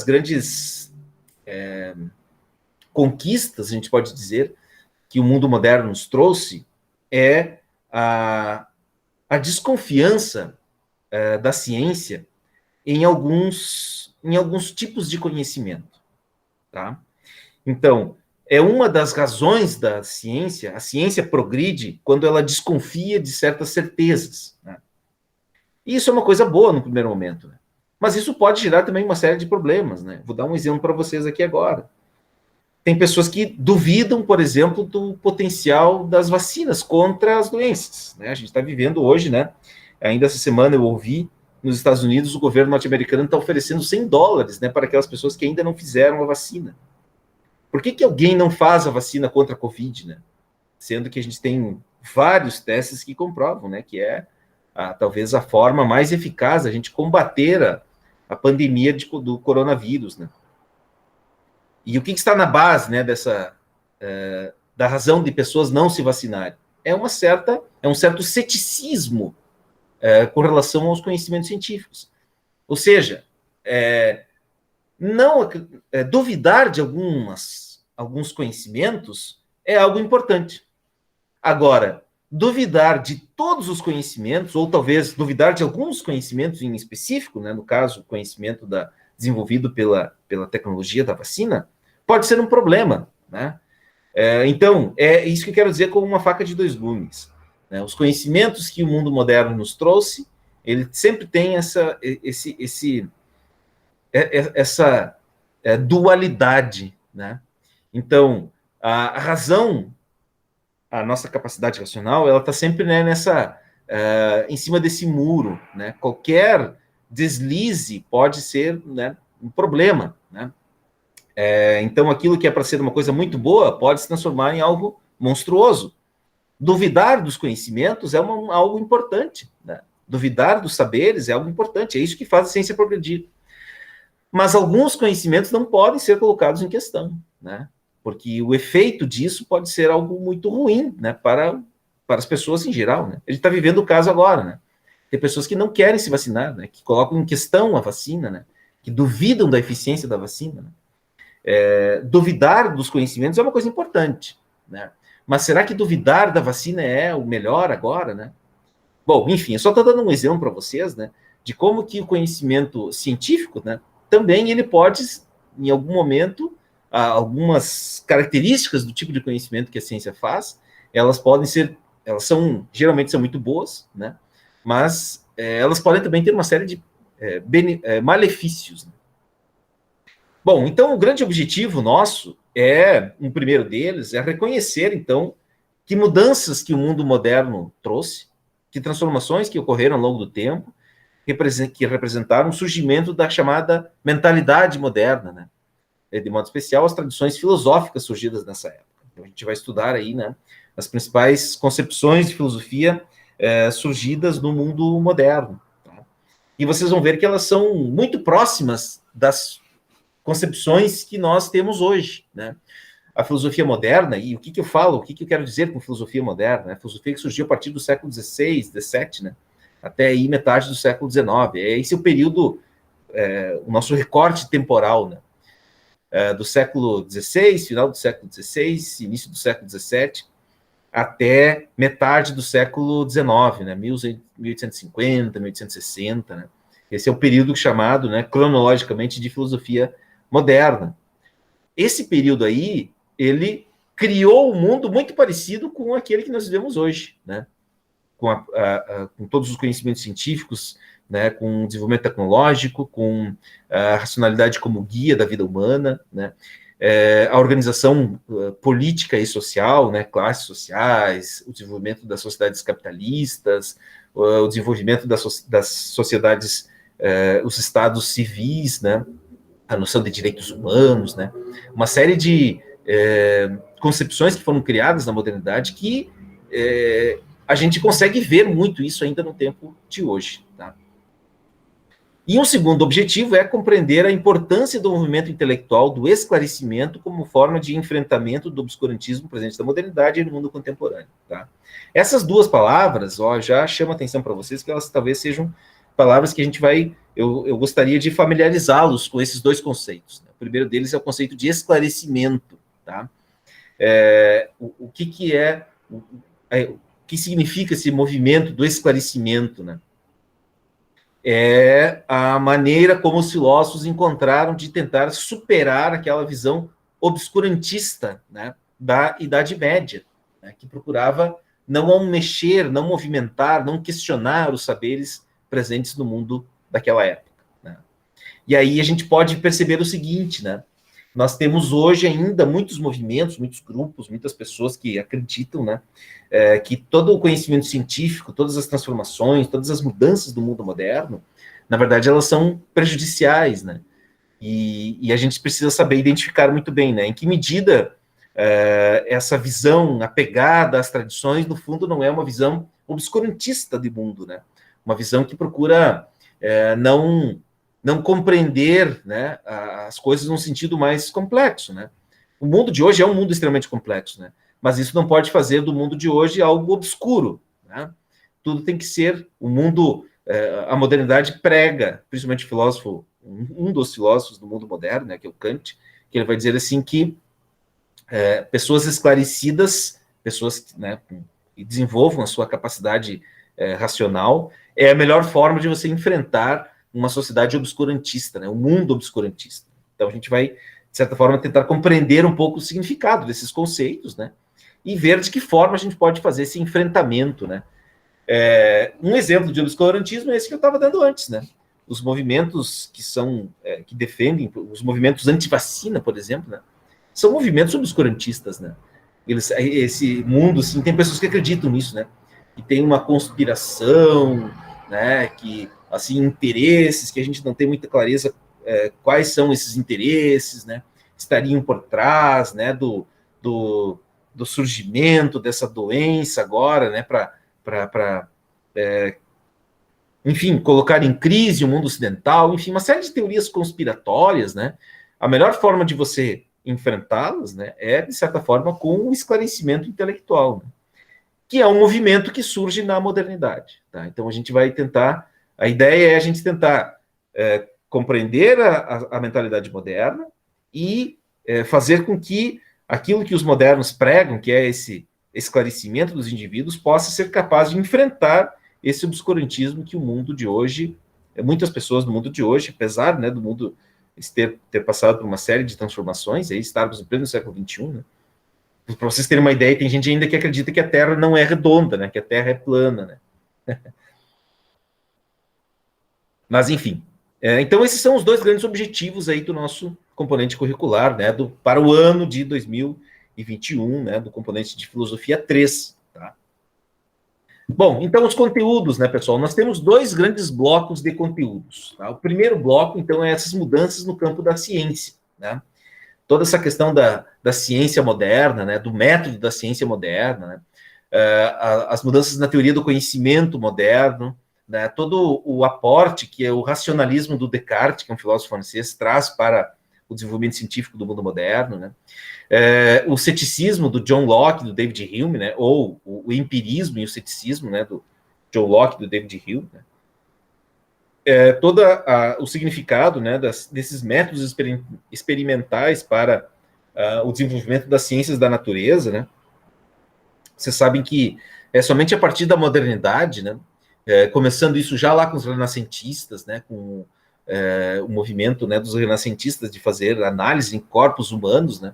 grandes conquistas, a gente pode dizer, que o mundo moderno nos trouxe é a desconfiança da ciência em alguns tipos de conhecimento. Tá? Então, é uma das razões da ciência, a ciência progride quando ela desconfia de certas certezas. Né? E isso é uma coisa boa no primeiro momento, né? Mas isso pode gerar também uma série de problemas. Né? Vou dar um exemplo para vocês aqui agora. Tem pessoas que duvidam, por exemplo, do potencial das vacinas contra as doenças. Né? A gente está vivendo hoje, né? Ainda essa semana eu ouvi, nos Estados Unidos, o governo norte-americano está oferecendo $100, né, para aquelas pessoas que ainda não fizeram a vacina. Por que alguém não faz a vacina contra a Covid, né? Sendo que a gente tem vários testes que comprovam, né, que é talvez a forma mais eficaz a gente combater a pandemia do coronavírus, né? E o que está na base, né, da razão de pessoas não se vacinarem? É um certo ceticismo com relação aos conhecimentos científicos. Ou seja, não duvidar de alguns conhecimentos é algo importante. Agora, duvidar de todos os conhecimentos, ou talvez duvidar de alguns conhecimentos em específico, né, no caso, o conhecimento desenvolvido pela tecnologia da vacina, pode ser um problema, né? Então, é isso que eu quero dizer com uma faca de dois gumes, né? Os conhecimentos que o mundo moderno nos trouxe, ele sempre tem essa dualidade, né? Então, a razão, a nossa capacidade racional, ela está sempre, né, em cima desse muro, né? Qualquer deslize pode ser, né, um problema, né? Então, aquilo que é para ser uma coisa muito boa pode se transformar em algo monstruoso. Duvidar dos conhecimentos é algo importante, né? Duvidar dos saberes é algo importante, é isso que faz a ciência progredir. Mas alguns conhecimentos não podem ser colocados em questão, né? Porque o efeito disso pode ser algo muito ruim, né, para as pessoas em geral, né? A gente está vivendo o caso agora, né? Tem pessoas que não querem se vacinar, né, que colocam em questão a vacina, né, que duvidam da eficiência da vacina, né? Duvidar dos conhecimentos é uma coisa importante, né? Mas será que duvidar da vacina é o melhor agora, né? Bom, enfim, eu só estou dando um exemplo para vocês, né, de como que o conhecimento científico, né, também ele pode, em algum momento, algumas características do tipo de conhecimento que a ciência faz, elas geralmente são muito boas, né, mas elas podem também ter uma série de malefícios, né? Bom, então o grande objetivo nosso um primeiro deles, é reconhecer, então, que mudanças que o mundo moderno trouxe, que transformações que ocorreram ao longo do tempo, que representaram o surgimento da chamada mentalidade moderna, né? De modo especial, as tradições filosóficas surgidas nessa época. Então, a gente vai estudar aí, né, as principais concepções de filosofia surgidas no mundo moderno. Tá? E vocês vão ver que elas são muito próximas das concepções que nós temos hoje, né? A filosofia moderna, e o que eu falo, o que eu quero dizer com filosofia moderna? A filosofia que surgiu a partir do século XVI, XVII, né? Até aí metade do século XIX. Esse é o período, o nosso recorte temporal, né? Do século XVI, final do século XVI, início do século XVII, até metade do século XIX, né? 1850, 1860, né? Esse é o período chamado, né, cronologicamente, de filosofia moderna. Esse período aí, ele criou um mundo muito parecido com aquele que nós vivemos hoje, né? Com todos os conhecimentos científicos, né? Com o desenvolvimento tecnológico, com a racionalidade como guia da vida humana, né? A organização política e social, né? Classes sociais, o desenvolvimento das sociedades capitalistas, o desenvolvimento das sociedades, os estados civis, né? A noção de direitos humanos, né? Uma série de concepções que foram criadas na modernidade que a gente consegue ver muito isso ainda no tempo de hoje. Tá? E um segundo objetivo é compreender a importância do movimento intelectual do esclarecimento como forma de enfrentamento do obscurantismo presente na modernidade e no mundo contemporâneo. Tá? Essas duas palavras, já chamo a atenção para vocês, que elas talvez sejam palavras que a gente eu gostaria de familiarizá-los com esses dois conceitos. Né? O primeiro deles é o conceito de esclarecimento. Tá? O que significa esse movimento do esclarecimento, né? É a maneira como os filósofos encontraram de tentar superar aquela visão obscurantista, né, da Idade Média, né, que procurava não mexer, não movimentar, não questionar os saberes presentes no mundo daquela época. Né? E aí a gente pode perceber o seguinte, né? Nós temos hoje ainda muitos movimentos, muitos grupos, muitas pessoas que acreditam, né, que todo o conhecimento científico, todas as transformações, todas as mudanças do mundo moderno, na verdade, elas são prejudiciais, né? E a gente precisa saber identificar muito bem, né? Em que medida essa visão apegada às tradições, no fundo, não é uma visão obscurantista de mundo, né? Uma visão que procura não compreender, né, as coisas num sentido mais complexo, né? O mundo de hoje é um mundo extremamente complexo, né? Mas isso não pode fazer do mundo de hoje algo obscuro, né? Tudo tem que ser o mundo, a modernidade prega, principalmente o filósofo um dos filósofos do mundo moderno, né, que é o Kant, que ele vai dizer assim que pessoas esclarecidas, pessoas que, né, que desenvolvam a sua capacidade racional, é a melhor forma de você enfrentar uma sociedade obscurantista, né, um mundo obscurantista. Então a gente vai, de certa forma, tentar compreender um pouco o significado desses conceitos, né, e ver de que forma a gente pode fazer esse enfrentamento, né. Um exemplo de obscurantismo é esse que eu estava dando antes, né. Os movimentos que defendem, os movimentos anti-vacina, por exemplo, né, são movimentos obscurantistas, né. Esse mundo, assim, tem pessoas que acreditam nisso, né, que tem uma conspiração, né, que, assim, interesses, que a gente não tem muita clareza quais são esses interesses, né, estariam por trás, né, do surgimento dessa doença agora, né, para enfim, colocar em crise o mundo ocidental, enfim, uma série de teorias conspiratórias, né, a melhor forma de você enfrentá-las, né, é, de certa forma, com o esclarecimento intelectual, né, que é um movimento que surge na modernidade. Tá? Então, a gente vai tentar, a ideia é a gente tentar compreender a mentalidade moderna e fazer com que aquilo que os modernos pregam, que é esse esclarecimento dos indivíduos, possa ser capaz de enfrentar esse obscurantismo que o mundo de hoje, muitas pessoas do mundo de hoje, apesar, né, do mundo ter passado por uma série de transformações, aí estarmos em pleno século XXI, né? Para vocês terem uma ideia, tem gente ainda que acredita que a Terra não é redonda, né? Que a Terra é plana, né? Mas, enfim. Então, esses são os dois grandes objetivos aí do nosso componente curricular, né? Para o ano de 2021, né? Do componente de filosofia 3, tá? Bom, então, os conteúdos, né, pessoal? Nós temos dois grandes blocos de conteúdos. Tá? O primeiro bloco, então, é essas mudanças no campo da ciência, né? Toda essa questão da ciência moderna, né, do método da ciência moderna, né, as mudanças na teoria do conhecimento moderno, né, todo o aporte que o racionalismo do Descartes, que é um filósofo francês, traz para o desenvolvimento científico do mundo moderno, né, o ceticismo do John Locke, do David Hume, né, ou o empirismo e o ceticismo, né, do John Locke e do David Hume, né, todo o significado, né, desses métodos experimentais para o desenvolvimento das ciências da natureza, né? Vocês sabem que é somente a partir da modernidade, né, começando isso já lá com os renascentistas, né, com o movimento, né, dos renascentistas de fazer análise em corpos humanos, né,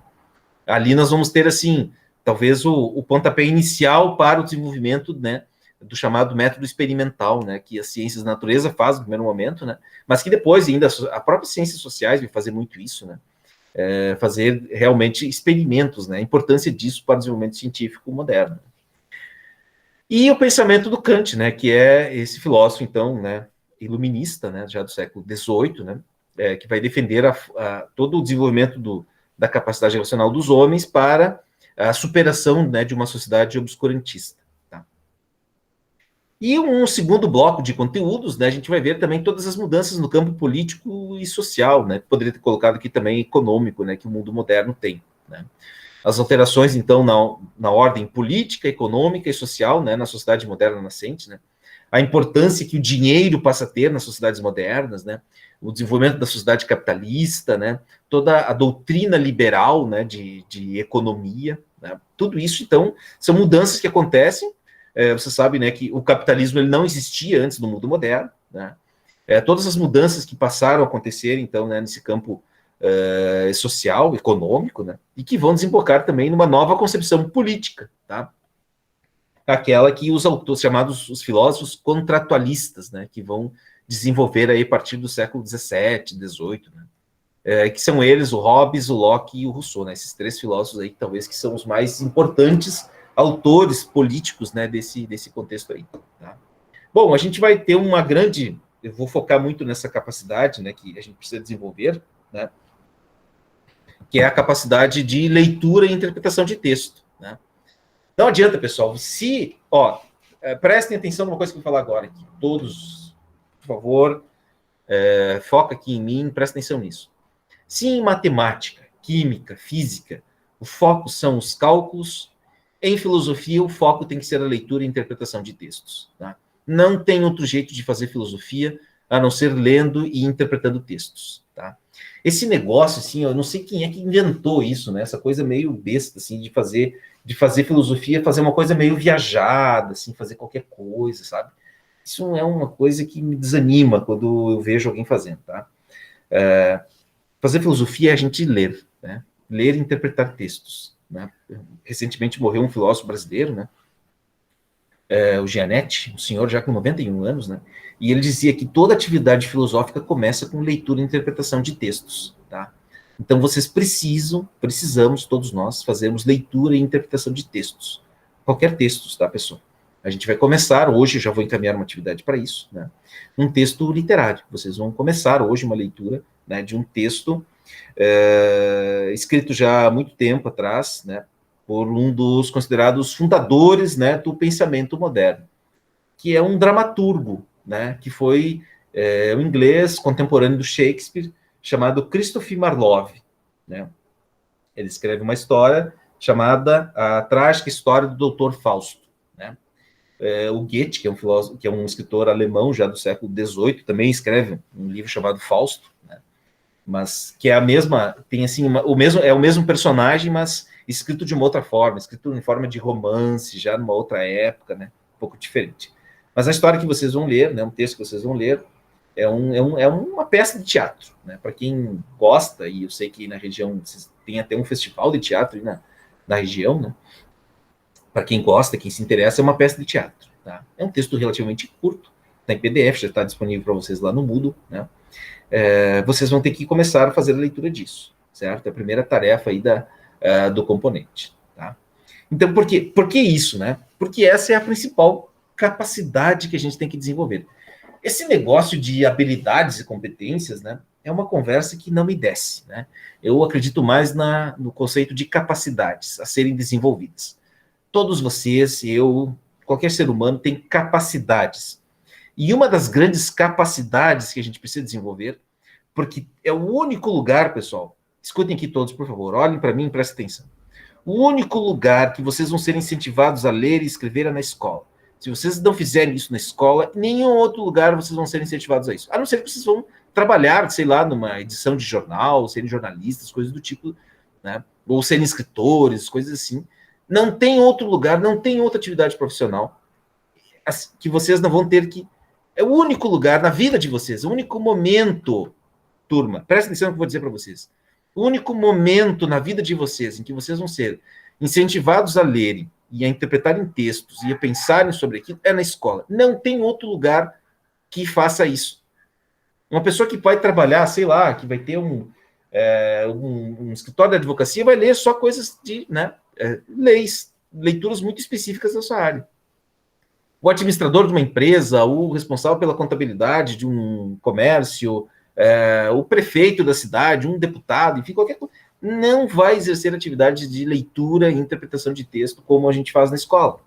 ali nós vamos ter, assim, talvez o pontapé inicial para o desenvolvimento, né, do chamado método experimental, né, que as ciências da natureza fazem no primeiro momento, né, mas que depois ainda a própria ciências sociais vai fazer muito isso, né, fazer realmente experimentos, né, a importância disso para o desenvolvimento científico moderno. E o pensamento do Kant, né, que é esse filósofo, então, né, iluminista, né, já do século XVIII, né, que vai defender todo o desenvolvimento da capacidade racional dos homens para a superação, né, de uma sociedade obscurantista. E um segundo bloco de conteúdos, né, a gente vai ver também todas as mudanças no campo político e social, né, poderia ter colocado aqui também econômico, né, que o mundo moderno tem, né. As alterações, então, na ordem política, econômica e social, né, na sociedade moderna nascente, né, a importância que o dinheiro passa a ter nas sociedades modernas, né, o desenvolvimento da sociedade capitalista, né, toda a doutrina liberal, né, de economia, né, tudo isso, então, são mudanças que acontecem. Você sabe, né, que o capitalismo ele não existia antes do mundo moderno, né? Todas as mudanças que passaram a acontecer, então, né, nesse campo social, econômico, né, e que vão desembocar também numa nova concepção política, tá? Aquela que os autores, chamados os filósofos contratualistas, né, que vão desenvolver aí a partir do século XVII, XVIII, né? Que são eles, o Hobbes, o Locke e o Rousseau, né? Esses três filósofos aí, talvez, que são os mais importantes autores políticos, né, desse contexto aí. Tá? Bom, a gente vai ter uma grande... Eu vou focar muito nessa capacidade, né, que a gente precisa desenvolver, né, que é a capacidade de leitura e interpretação de texto. Né? Não adianta, pessoal, prestem atenção numa coisa que eu vou falar agora aqui. Todos, por favor, foca aqui em mim, prestem atenção nisso. Se em matemática, química, física, o foco são os cálculos, em filosofia, o foco tem que ser a leitura e interpretação de textos. Tá? Não tem outro jeito de fazer filosofia a não ser lendo e interpretando textos, tá? Esse negócio, assim, eu não sei quem é que inventou isso, né? Essa coisa meio besta, assim, de fazer filosofia, fazer uma coisa meio viajada, assim, fazer qualquer coisa, sabe? Isso é uma coisa que me desanima quando eu vejo alguém fazendo, tá? Fazer filosofia é a gente ler, né? Ler e interpretar textos, né? Recentemente morreu um filósofo brasileiro, né? O Gianetti, um senhor já com 91 anos, né? E ele dizia que toda atividade filosófica começa com leitura e interpretação de textos, tá? Então vocês precisamos, todos nós, fazermos leitura e interpretação de textos. Qualquer texto, tá, pessoal? A gente vai começar, hoje já vou encaminhar uma atividade para isso, né? Um texto literário. Vocês vão começar hoje uma leitura, né, de um texto escrito já há muito tempo atrás, né, por um dos considerados fundadores, né, do pensamento moderno, que é um dramaturgo, né, que foi um inglês contemporâneo do Shakespeare, chamado Christopher Marlowe, né? Ele escreve uma história chamada A Trágica História do Doutor Fausto, né? O Goethe, que é um filósofo, que é um escritor alemão já do século XVIII, também escreve um livro chamado Fausto, né? Mas que é a mesma, tem assim, é o mesmo personagem, mas escrito de uma outra forma, escrito em forma de romance, já numa outra época, né? Um pouco diferente. Mas a história que vocês vão ler, né? Um texto que vocês vão ler, é uma peça de teatro, né? Para quem gosta, e eu sei que na região tem até um festival de teatro aí na região, né? Para quem gosta, quem se interessa, é uma peça de teatro, tá? É um texto relativamente curto, está em PDF, já está disponível para vocês lá no Moodle, né? Vocês vão ter que começar a fazer a leitura disso, certo? É a primeira tarefa aí do componente, tá? Então, por que isso, né? Porque essa é a principal capacidade que a gente tem que desenvolver. Esse negócio de habilidades e competências, né, é uma conversa que não me desce, né? Eu acredito mais no conceito de capacidades a serem desenvolvidas. Todos vocês, eu, qualquer ser humano tem capacidades. E uma das grandes capacidades que a gente precisa desenvolver, porque é o único lugar, pessoal, escutem aqui todos, por favor, olhem para mim e prestem atenção. O único lugar que vocês vão ser incentivados a ler e escrever é na escola. Se vocês não fizerem isso na escola, em nenhum outro lugar vocês vão ser incentivados a isso. A não ser que vocês vão trabalhar, sei lá, numa edição de jornal, serem jornalistas, coisas do tipo, né? Ou serem escritores, coisas assim. Não tem outro lugar, não tem outra atividade profissional que vocês não vão ter que... É o único lugar na vida de vocês, o único momento, turma, presta atenção no que eu vou dizer para vocês. O único momento na vida de vocês em que vocês vão ser incentivados a lerem e a interpretarem textos e a pensarem sobre aquilo é na escola. Não tem outro lugar que faça isso. Uma pessoa que vai trabalhar, sei lá, que vai ter um escritório de advocacia, vai ler só coisas de, né, leis, leituras muito específicas da sua área. O administrador de uma empresa, o responsável pela contabilidade de um comércio, o prefeito da cidade, um deputado, enfim, qualquer coisa, não vai exercer atividade de leitura e interpretação de texto como a gente faz na escola.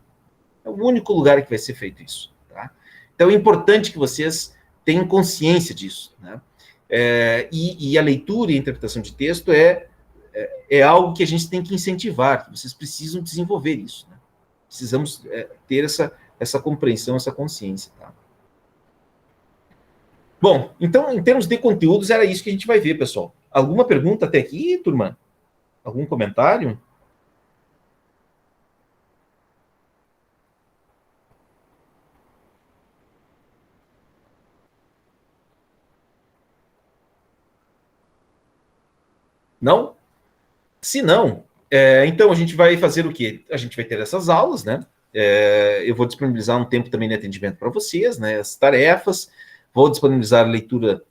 É o único lugar que vai ser feito isso, tá? Então é importante que vocês tenham consciência disso, né? E a leitura e a interpretação de texto é algo que a gente tem que incentivar, vocês precisam desenvolver isso, né? Precisamos ter essa compreensão, essa consciência, tá? Bom, então, em termos de conteúdos, era isso que a gente vai ver, pessoal. Alguma pergunta até aqui, turma? Algum comentário? Não? Se não, então a gente vai fazer o quê? A gente vai ter essas aulas, né? Eu vou disponibilizar um tempo também de atendimento para vocês, né? As tarefas, vou disponibilizar leitura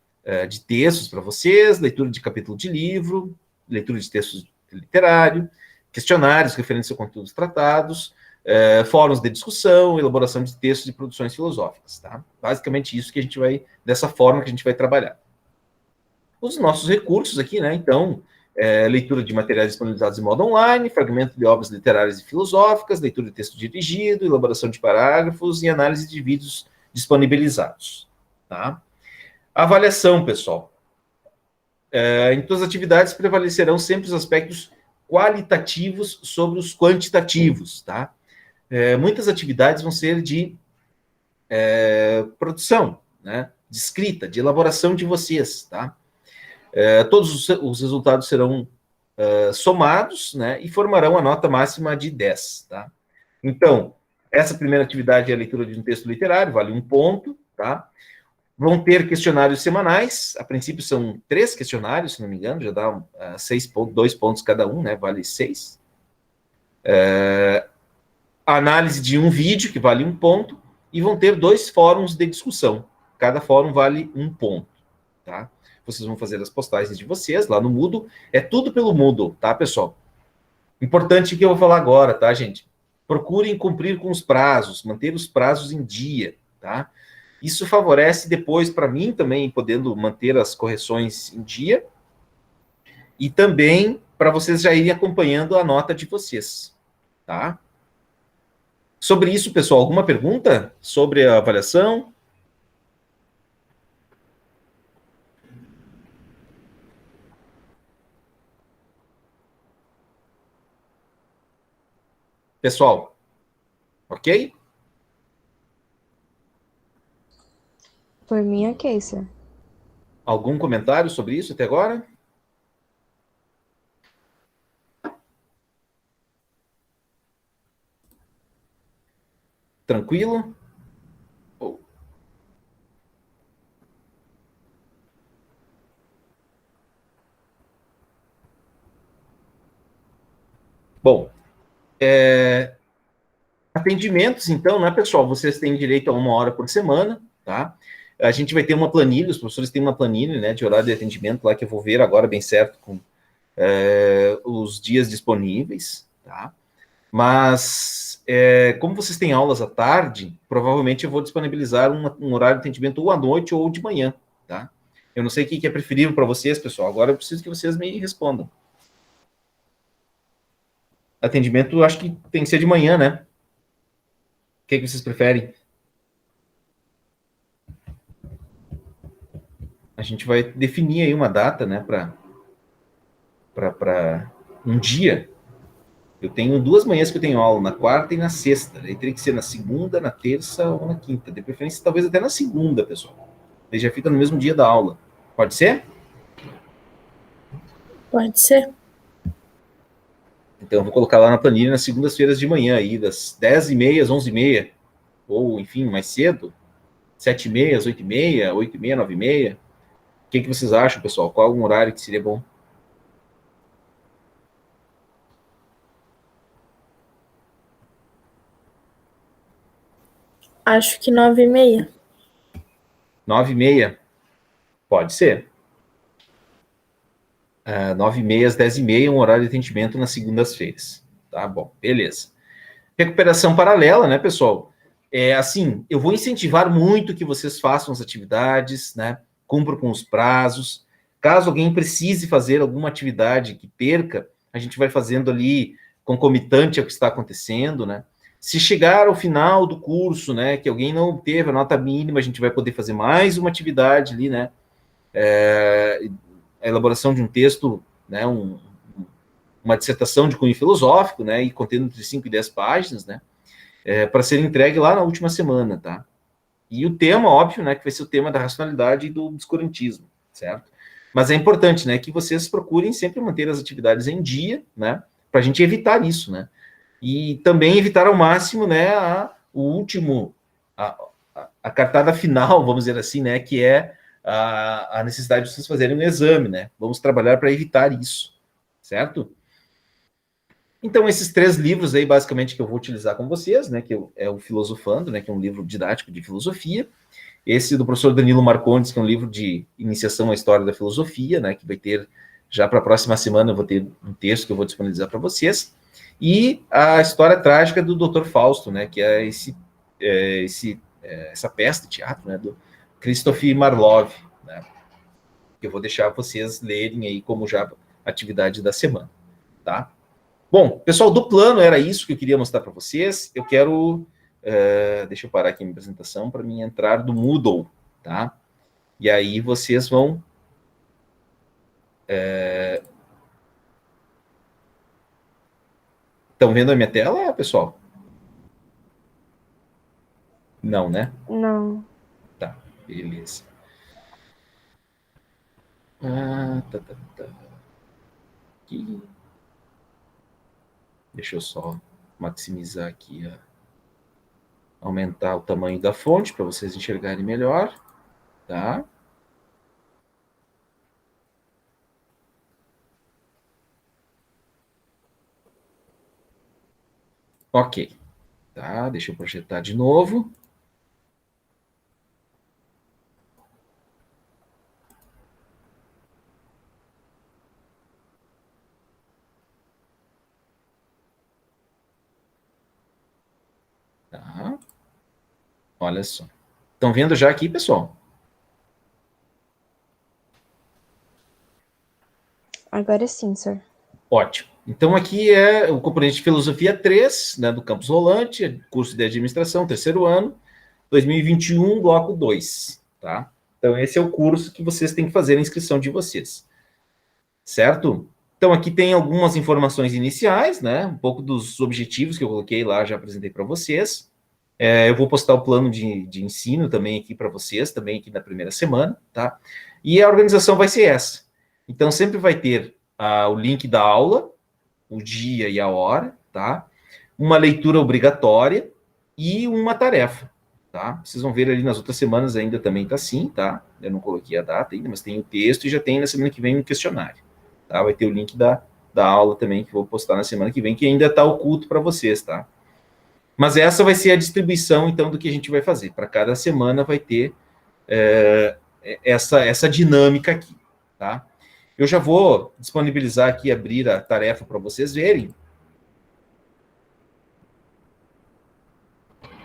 de textos para vocês, leitura de capítulo de livro, leitura de textos literário, questionários referentes a conteúdos tratados, fóruns de discussão, elaboração de textos e produções filosóficas, tá? Basicamente isso que a gente vai, dessa forma que a gente vai trabalhar. Os nossos recursos aqui, né? Então, leitura de materiais disponibilizados em modo online, fragmento de obras literárias e filosóficas, leitura de texto dirigido, elaboração de parágrafos e análise de vídeos disponibilizados, tá? Avaliação, pessoal. Em todas as atividades prevalecerão sempre os aspectos qualitativos sobre os quantitativos, tá? Muitas atividades vão ser de produção, né? de escrita, de elaboração de vocês, tá? Todos os resultados serão somados, né, e formarão a nota máxima de 10, tá? Então, essa primeira atividade é a leitura de um texto literário, vale 1 ponto, tá? Vão ter questionários semanais, a princípio são 3 questionários, se não me engano, já dá 2 pontos cada um, né, vale 6. A análise de um vídeo, que vale 1 ponto, e vão ter 2 fóruns de discussão, cada fórum vale 1 ponto, tá? Vocês vão fazer as postagens de vocês lá no Moodle, é tudo pelo Moodle, tá, pessoal? Importante que eu vou falar agora, tá, gente? Procurem cumprir com os prazos, manter os prazos em dia, tá? Isso favorece depois para mim também, podendo manter as correções em dia, e também para vocês já irem acompanhando a nota de vocês, tá? Sobre isso, pessoal, alguma pergunta sobre a avaliação? Pessoal, ok? Por mim, ok, sir. Algum comentário sobre isso até agora? Tranquilo? Bom, atendimentos, então, né, pessoal? Vocês têm direito a 1 hora por semana, tá? A gente vai ter uma planilha, os professores têm uma planilha, né, de horário de atendimento lá, que eu vou ver agora bem certo com os dias disponíveis, tá? Mas, como vocês têm aulas à tarde, provavelmente eu vou disponibilizar um horário de atendimento ou à noite ou de manhã, tá? Eu não sei o que é preferível para vocês, pessoal. Agora eu preciso que vocês me respondam. Atendimento, acho que tem que ser de manhã, né? O que vocês preferem? A gente vai definir aí uma data, né, para um dia. Eu tenho 2 manhãs que eu tenho aula, na quarta e na sexta. Aí teria que ser na segunda, na terça ou na quinta. De preferência, talvez até na segunda, pessoal. Ele já fica no mesmo dia da aula. Pode ser? Pode ser. Então, eu vou colocar lá na planilha nas segundas-feiras de manhã, aí, das 10h30 às 11h30. Ou, enfim, mais cedo. 7h30 às 8h30, 8h30, 9h30. O que vocês acham, pessoal? Qual algum horário que seria bom? Acho que 9h30. 9h30? Pode ser. 9h30 às 10h30, um horário de atendimento nas segundas-feiras. Tá bom, beleza. Recuperação paralela, né, pessoal? Assim, eu vou incentivar muito que vocês façam as atividades, né? Cumpram com os prazos. Caso alguém precise fazer alguma atividade que perca, a gente vai fazendo ali concomitante ao que está acontecendo, né? Se chegar ao final do curso, né, que alguém não teve a nota mínima, a gente vai poder fazer mais uma atividade ali, né? A elaboração de um texto, né, uma dissertação de cunho filosófico, né, e contendo entre 5 e 10 páginas, né, para ser entregue lá na última semana, tá? E o tema, óbvio, né, que vai ser o tema da racionalidade e do obscurantismo, certo? Mas é importante, né, que vocês procurem sempre manter as atividades em dia, né, para a gente evitar isso, né? E também evitar ao máximo, né, a cartada final, vamos dizer assim, né, que é a necessidade de vocês fazerem um exame, né? Vamos trabalhar para evitar isso, certo? Então, esses 3 livros aí, basicamente, que eu vou utilizar com vocês, né, que é o Filosofando, né, que é um livro didático de filosofia, esse do professor Danilo Marcondes, que é um livro de iniciação à história da filosofia, né, que vai ter, já para a próxima semana, eu vou ter um texto que eu vou disponibilizar para vocês, e a história trágica do Dr. Fausto, né, que é essa peça de teatro, né, do Christoph Marlowe, né, que eu vou deixar vocês lerem aí como já atividade da semana, tá? Bom, pessoal, do plano era isso que eu queria mostrar para vocês. Eu quero... deixa eu parar aqui a minha apresentação para mim entrar do Moodle, tá? E aí vocês vão... Estão vendo a minha tela, pessoal? Não, né? Não. Tá, beleza. Tá. Aqui. Deixa eu só maximizar aqui, aumentar o tamanho da fonte para vocês enxergarem melhor, tá? Ok, tá? Deixa eu projetar de novo. Tá? Olha só. Estão vendo já aqui, pessoal? Agora sim, senhor. Ótimo. Então, aqui é o componente de Filosofia 3, né, do Campus Rolante, curso de Administração, terceiro ano, 2021, bloco 2, tá? Então, esse é o curso que vocês têm que fazer a inscrição de vocês, certo? Então, aqui tem algumas informações iniciais, né, um pouco dos objetivos que eu coloquei lá, já apresentei para vocês. Eu vou postar o plano de ensino também aqui para vocês, também aqui na primeira semana, tá? E a organização vai ser essa. Então, sempre vai ter o link da aula, o dia e a hora, tá? Uma leitura obrigatória e uma tarefa, tá? Vocês vão ver ali nas outras semanas ainda também tá assim, tá? Eu não coloquei a data ainda, mas tem o texto e já tem na semana que vem um questionário, tá? Vai ter o link da aula também, que eu vou postar na semana que vem, que ainda tá oculto para vocês, tá? Mas essa vai ser a distribuição, então, do que a gente vai fazer. Para cada semana vai ter essa dinâmica aqui, tá? Eu já vou disponibilizar aqui, abrir a tarefa para vocês verem.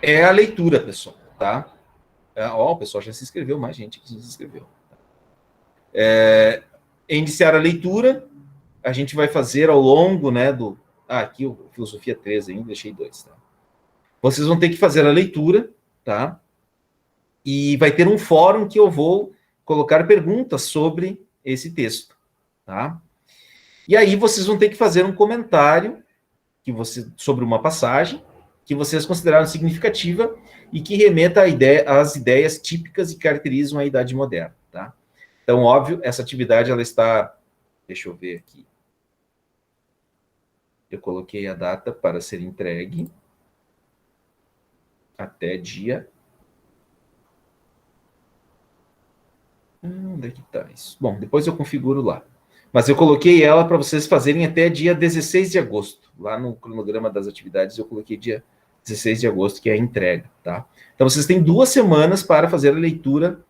É a leitura, pessoal, tá? O pessoal já se inscreveu, mais gente que se inscreveu. Iniciar a leitura, a gente vai fazer ao longo, né, aqui o Filosofia 13 ainda, deixei 2, tá? Vocês vão ter que fazer a leitura, tá? E vai ter um fórum que eu vou colocar perguntas sobre esse texto, tá? E aí vocês vão ter que fazer um comentário sobre uma passagem que vocês consideraram significativa e que remeta às ideias típicas e caracterizam a Idade Moderna, tá? Então, óbvio, essa atividade, ela está... Deixa eu ver aqui. Eu coloquei a data para ser entregue até dia... Onde é que está isso? Bom, depois eu configuro lá. Mas eu coloquei ela para vocês fazerem até dia 16 de agosto. Lá no cronograma das atividades eu coloquei dia 16 de agosto, que é a entrega, tá? Então vocês têm 2 semanas para fazer a leitura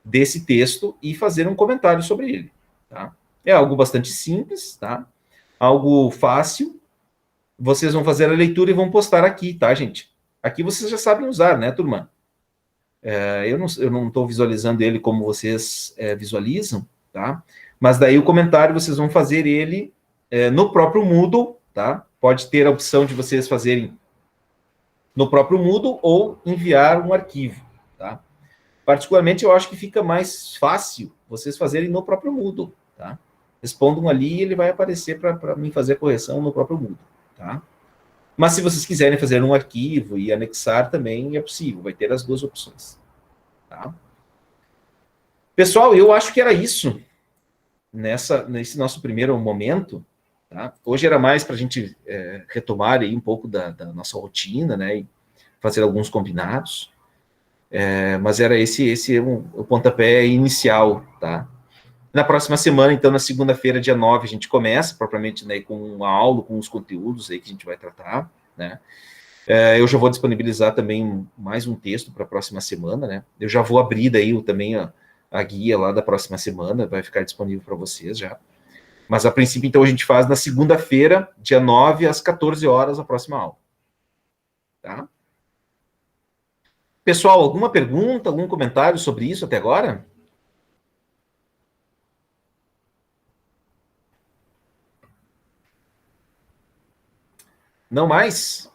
desse texto e fazer um comentário sobre ele, tá? É algo bastante simples, tá? Algo fácil. Vocês vão fazer a leitura e vão postar aqui, tá, gente? Aqui vocês já sabem usar, né, turma? Eu não estou visualizando ele como vocês visualizam, tá? Mas daí o comentário vocês vão fazer ele no próprio Moodle, tá? Pode ter a opção de vocês fazerem no próprio Moodle ou enviar um arquivo, tá? Particularmente, eu acho que fica mais fácil vocês fazerem no próprio Moodle, tá? Respondam ali e ele vai aparecer para mim fazer a correção no próprio Moodle, tá? Mas se vocês quiserem fazer um arquivo e anexar também, é possível, vai ter as 2 opções, tá? Pessoal, eu acho que era isso nesse nosso primeiro momento, tá? Hoje era mais para a gente retomar aí um pouco da nossa rotina, né, e fazer alguns combinados, mas era esse o pontapé inicial, tá? Na próxima semana, então, na segunda-feira, dia 9, a gente começa, propriamente, né, com uma aula, com os conteúdos aí que a gente vai tratar, né? Eu já vou disponibilizar também mais um texto para a próxima semana, né? Eu já vou abrir daí também a guia lá da próxima semana, vai ficar disponível para vocês já. Mas, a princípio, então, a gente faz na segunda-feira, dia 9, às 14 horas, a próxima aula. Tá? Pessoal, alguma pergunta, algum comentário sobre isso até agora? Não mais?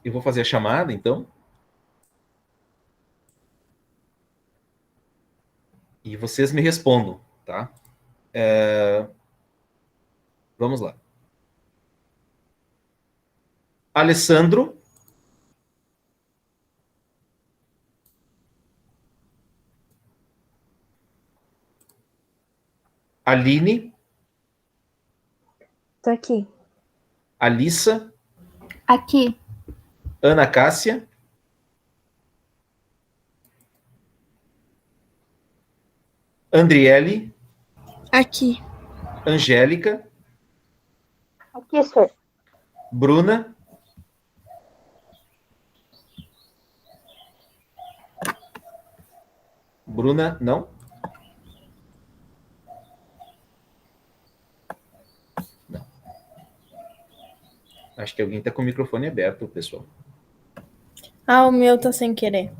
Eu vou fazer a chamada, então. E vocês me respondam, tá? Vamos lá. Alessandro. Aline, Tô aqui. Alissa, Aqui. Ana Cássia, Andriele, Aqui. Angélica, Aqui, senhor. Bruna, Bruna, não? Não. Acho que alguém está com o microfone aberto, pessoal. Ah, o meu tá sem querer.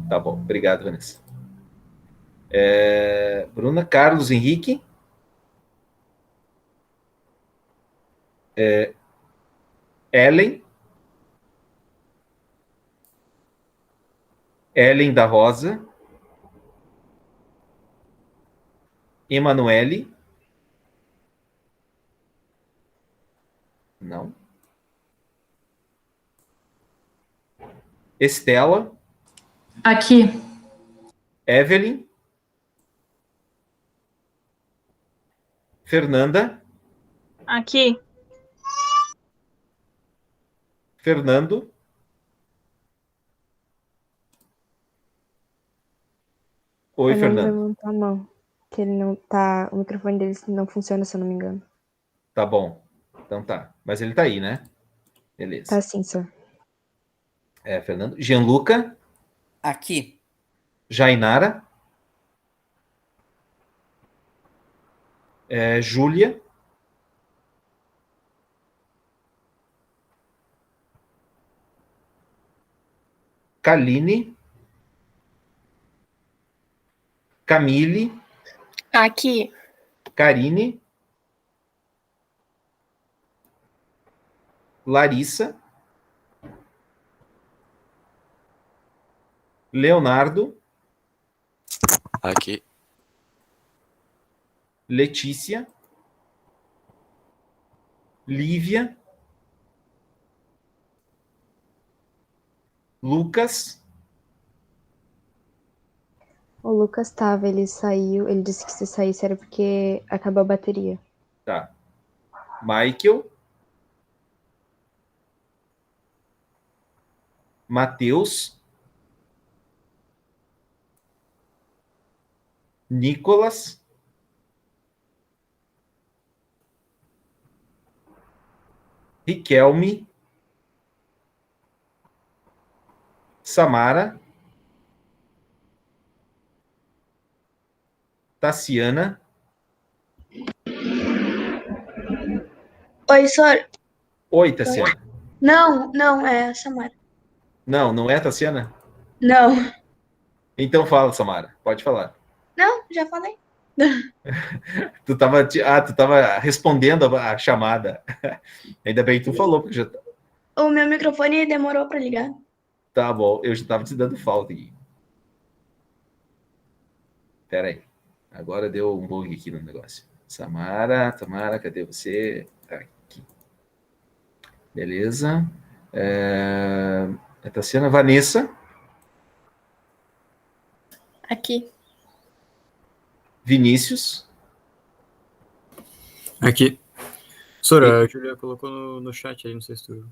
Tá bom. Obrigado, Vanessa. Bruna, Carlos Henrique. Ellen. Ellen da Rosa. Emanuele. Não. Estela. Aqui. Evelyn. Fernanda. Aqui. Fernando. Oi, Fernando vai Fernando. levantar a mão. Que ele não tá. O microfone dele não funciona, se eu não me engano. Tá bom. Então tá. Mas ele tá aí, né? Beleza. Tá sim, senhor. Fernando. Gianluca. Aqui. Jainara. Júlia. Kaline. Camille. Aqui. Karine. Larissa. Leonardo. Aqui. Letícia. Lívia. Lucas. O Lucas tava, ele saiu. Ele disse que se saísse era porque acabou a bateria. Tá. Michael. Matheus. Nicolas. Riquelme. Samara. Tassiana. Oi, senhor. Oi, Tassiana. Não, é a Samara. Não é Tassiana? Não. Então fala, Samara. Pode falar. Não, já falei. Tu tava respondendo a chamada. Ainda bem que tu falou, porque já O meu microfone demorou para ligar. tá bom. Eu já tava te dando falta aqui. Pera aí. Agora deu um bug aqui no negócio. Samara, cadê você? Tá aqui. Beleza. Tassiana. Vanessa. Aqui. Vinícius. Aqui. Sora, a Júlia colocou no chat aí, não sei se tu...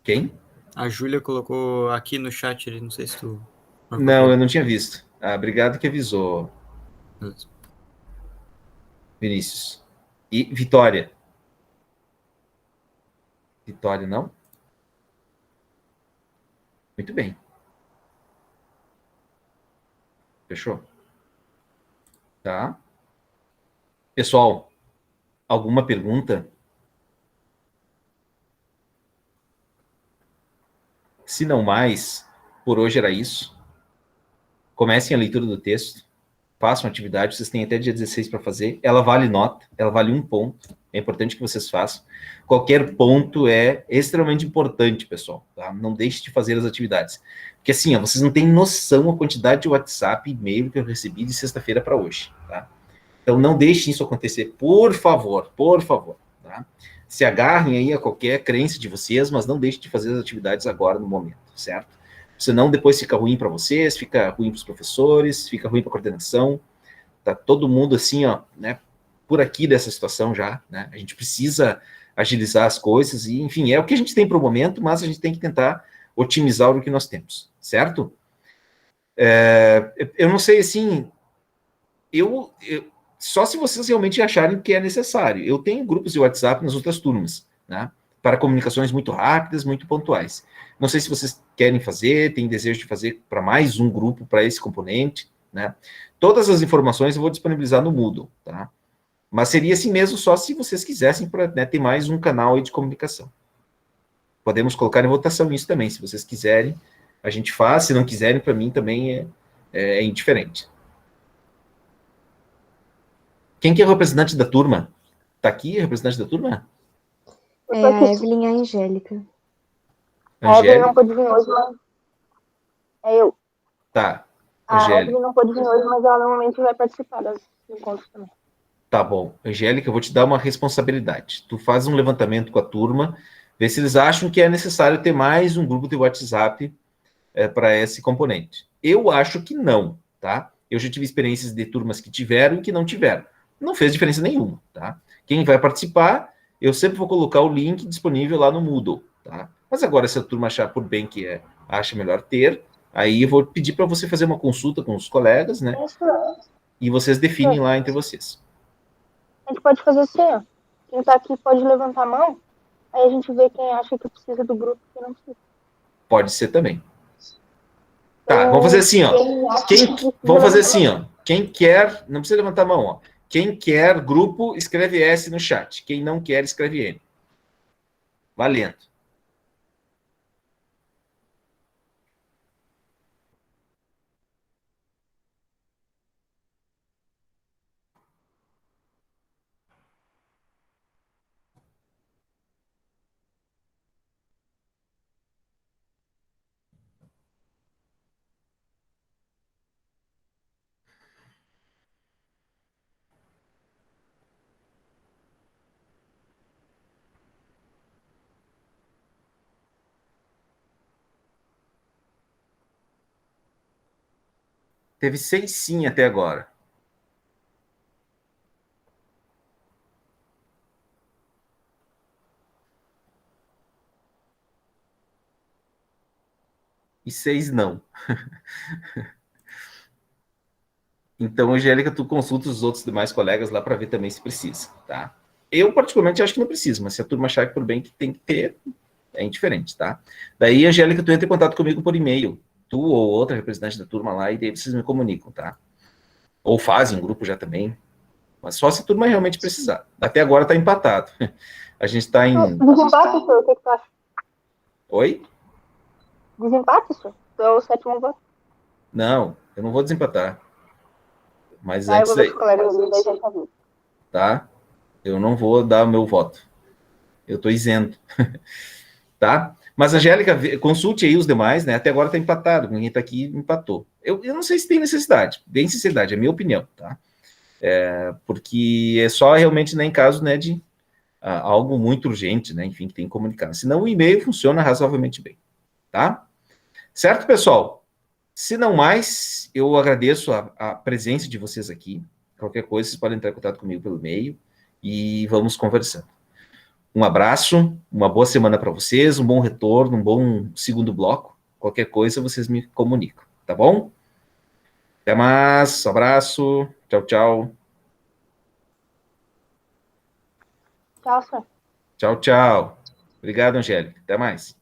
Quem? A Júlia colocou aqui no chat ali, não sei se tu... Não, eu não tinha visto. Obrigado que avisou, Vinícius. E Vitória. Vitória, não? Muito bem. Fechou? Tá. Pessoal, alguma pergunta? Se não mais, por hoje era isso. Comecem a leitura do texto. Façam atividade, vocês têm até dia 16 para fazer. Ela vale nota, ela vale 1 ponto. É importante que vocês façam. Qualquer ponto é extremamente importante, pessoal. Tá? Não deixe de fazer as atividades. Porque assim, vocês não têm noção a quantidade de WhatsApp e e-mail que eu recebi de sexta-feira para hoje. Tá? Então não deixem isso acontecer, por favor, por favor. Tá? Se agarrem aí a qualquer crença de vocês, mas não deixem de fazer as atividades agora, no momento, certo? Senão depois fica ruim para vocês, fica ruim para os professores, fica ruim para a coordenação. tá todo mundo assim, ó, né, por aqui dessa situação já, né? A gente precisa agilizar as coisas e, enfim, é o que a gente tem para o momento, mas a gente tem que tentar otimizar o que nós temos, certo? Eu não sei, assim, só se vocês realmente acharem que é necessário. Eu tenho grupos de WhatsApp nas outras turmas, né? Para comunicações muito rápidas, muito pontuais. Não sei se vocês querem fazer, têm desejo de fazer para mais um grupo, para esse componente, né? Todas as informações eu vou disponibilizar no Moodle, tá? Mas seria assim mesmo só se vocês quisessem para, né, ter mais um canal aí de comunicação. Podemos colocar em votação isso também, se vocês quiserem, a gente faz, se não quiserem, para mim também é indiferente. Quem que é o representante da turma? Tá aqui, o representante da turma? É a Evelyn e a Angélica. A Evelyn não pôde vir hoje, mas é eu. Tá, A Angélica. Evelyn não pôde vir hoje, mas ela normalmente vai participar dos encontros também. Tá bom. Angélica, eu vou te dar uma responsabilidade. Tu faz um levantamento com a turma, vê se eles acham que é necessário ter mais um grupo de WhatsApp para esse componente. Eu acho que não, tá? Eu já tive experiências de turmas que tiveram e que não tiveram. Não fez diferença nenhuma, tá? Quem vai participar, eu sempre vou colocar o link disponível lá no Moodle, tá? Mas agora, se a turma achar por bem que acha melhor ter, aí eu vou pedir para você fazer uma consulta com os colegas, né? E vocês definem lá entre vocês. A gente pode fazer assim, ó. Quem tá aqui pode levantar a mão, aí a gente vê quem acha que precisa do grupo e quem não precisa. Pode ser também. Tá, vamos fazer assim, ó. Vamos fazer assim, ó. Quem quer, não precisa levantar a mão, ó. Quem quer grupo, escreve S no chat. Quem não quer, escreve N. Valendo. Teve 6 sim até agora. E 6 não. Então, Angélica, tu consulta os outros demais colegas lá para ver também se precisa, tá? Eu, particularmente, acho que não preciso, mas se a turma achar que por bem que tem que ter, é indiferente, tá? Daí, Angélica, tu entra em contato comigo por e-mail, tu ou outra representante da turma lá, e daí vocês me comunicam, tá? Ou fazem um grupo já também, mas só se a turma realmente precisar. Até agora tá empatado. A gente tá em... Desempate, senhor, o que tu acha? Oi? Desempate, senhor? Tu é o 7º voto. Não, eu não vou desempatar. Mas Tá, eu antes vou ver aí, se o colega do daí já viu. tá? Eu não vou dar o meu voto. Eu tô isento. Tá? Mas, Angélica, consulte aí os demais, né? Até agora tá empatado. Ninguém tá aqui empatou. Eu não sei se tem necessidade. Bem sinceridade, é a minha opinião, tá? Porque é só realmente, né, em caso, né, de algo muito urgente, né? Enfim, que tem que comunicar. Senão o e-mail funciona razoavelmente bem, tá? Certo, pessoal? Se não mais, eu agradeço a presença de vocês aqui. Qualquer coisa, vocês podem entrar em contato comigo pelo e-mail e vamos conversando. Um abraço, uma boa semana para vocês, um bom retorno, um bom segundo bloco. Qualquer coisa, vocês me comunicam, tá bom? Até mais, abraço, tchau, tchau. Tchau, senhor. Tchau, tchau. Obrigado, Angélica. Até mais.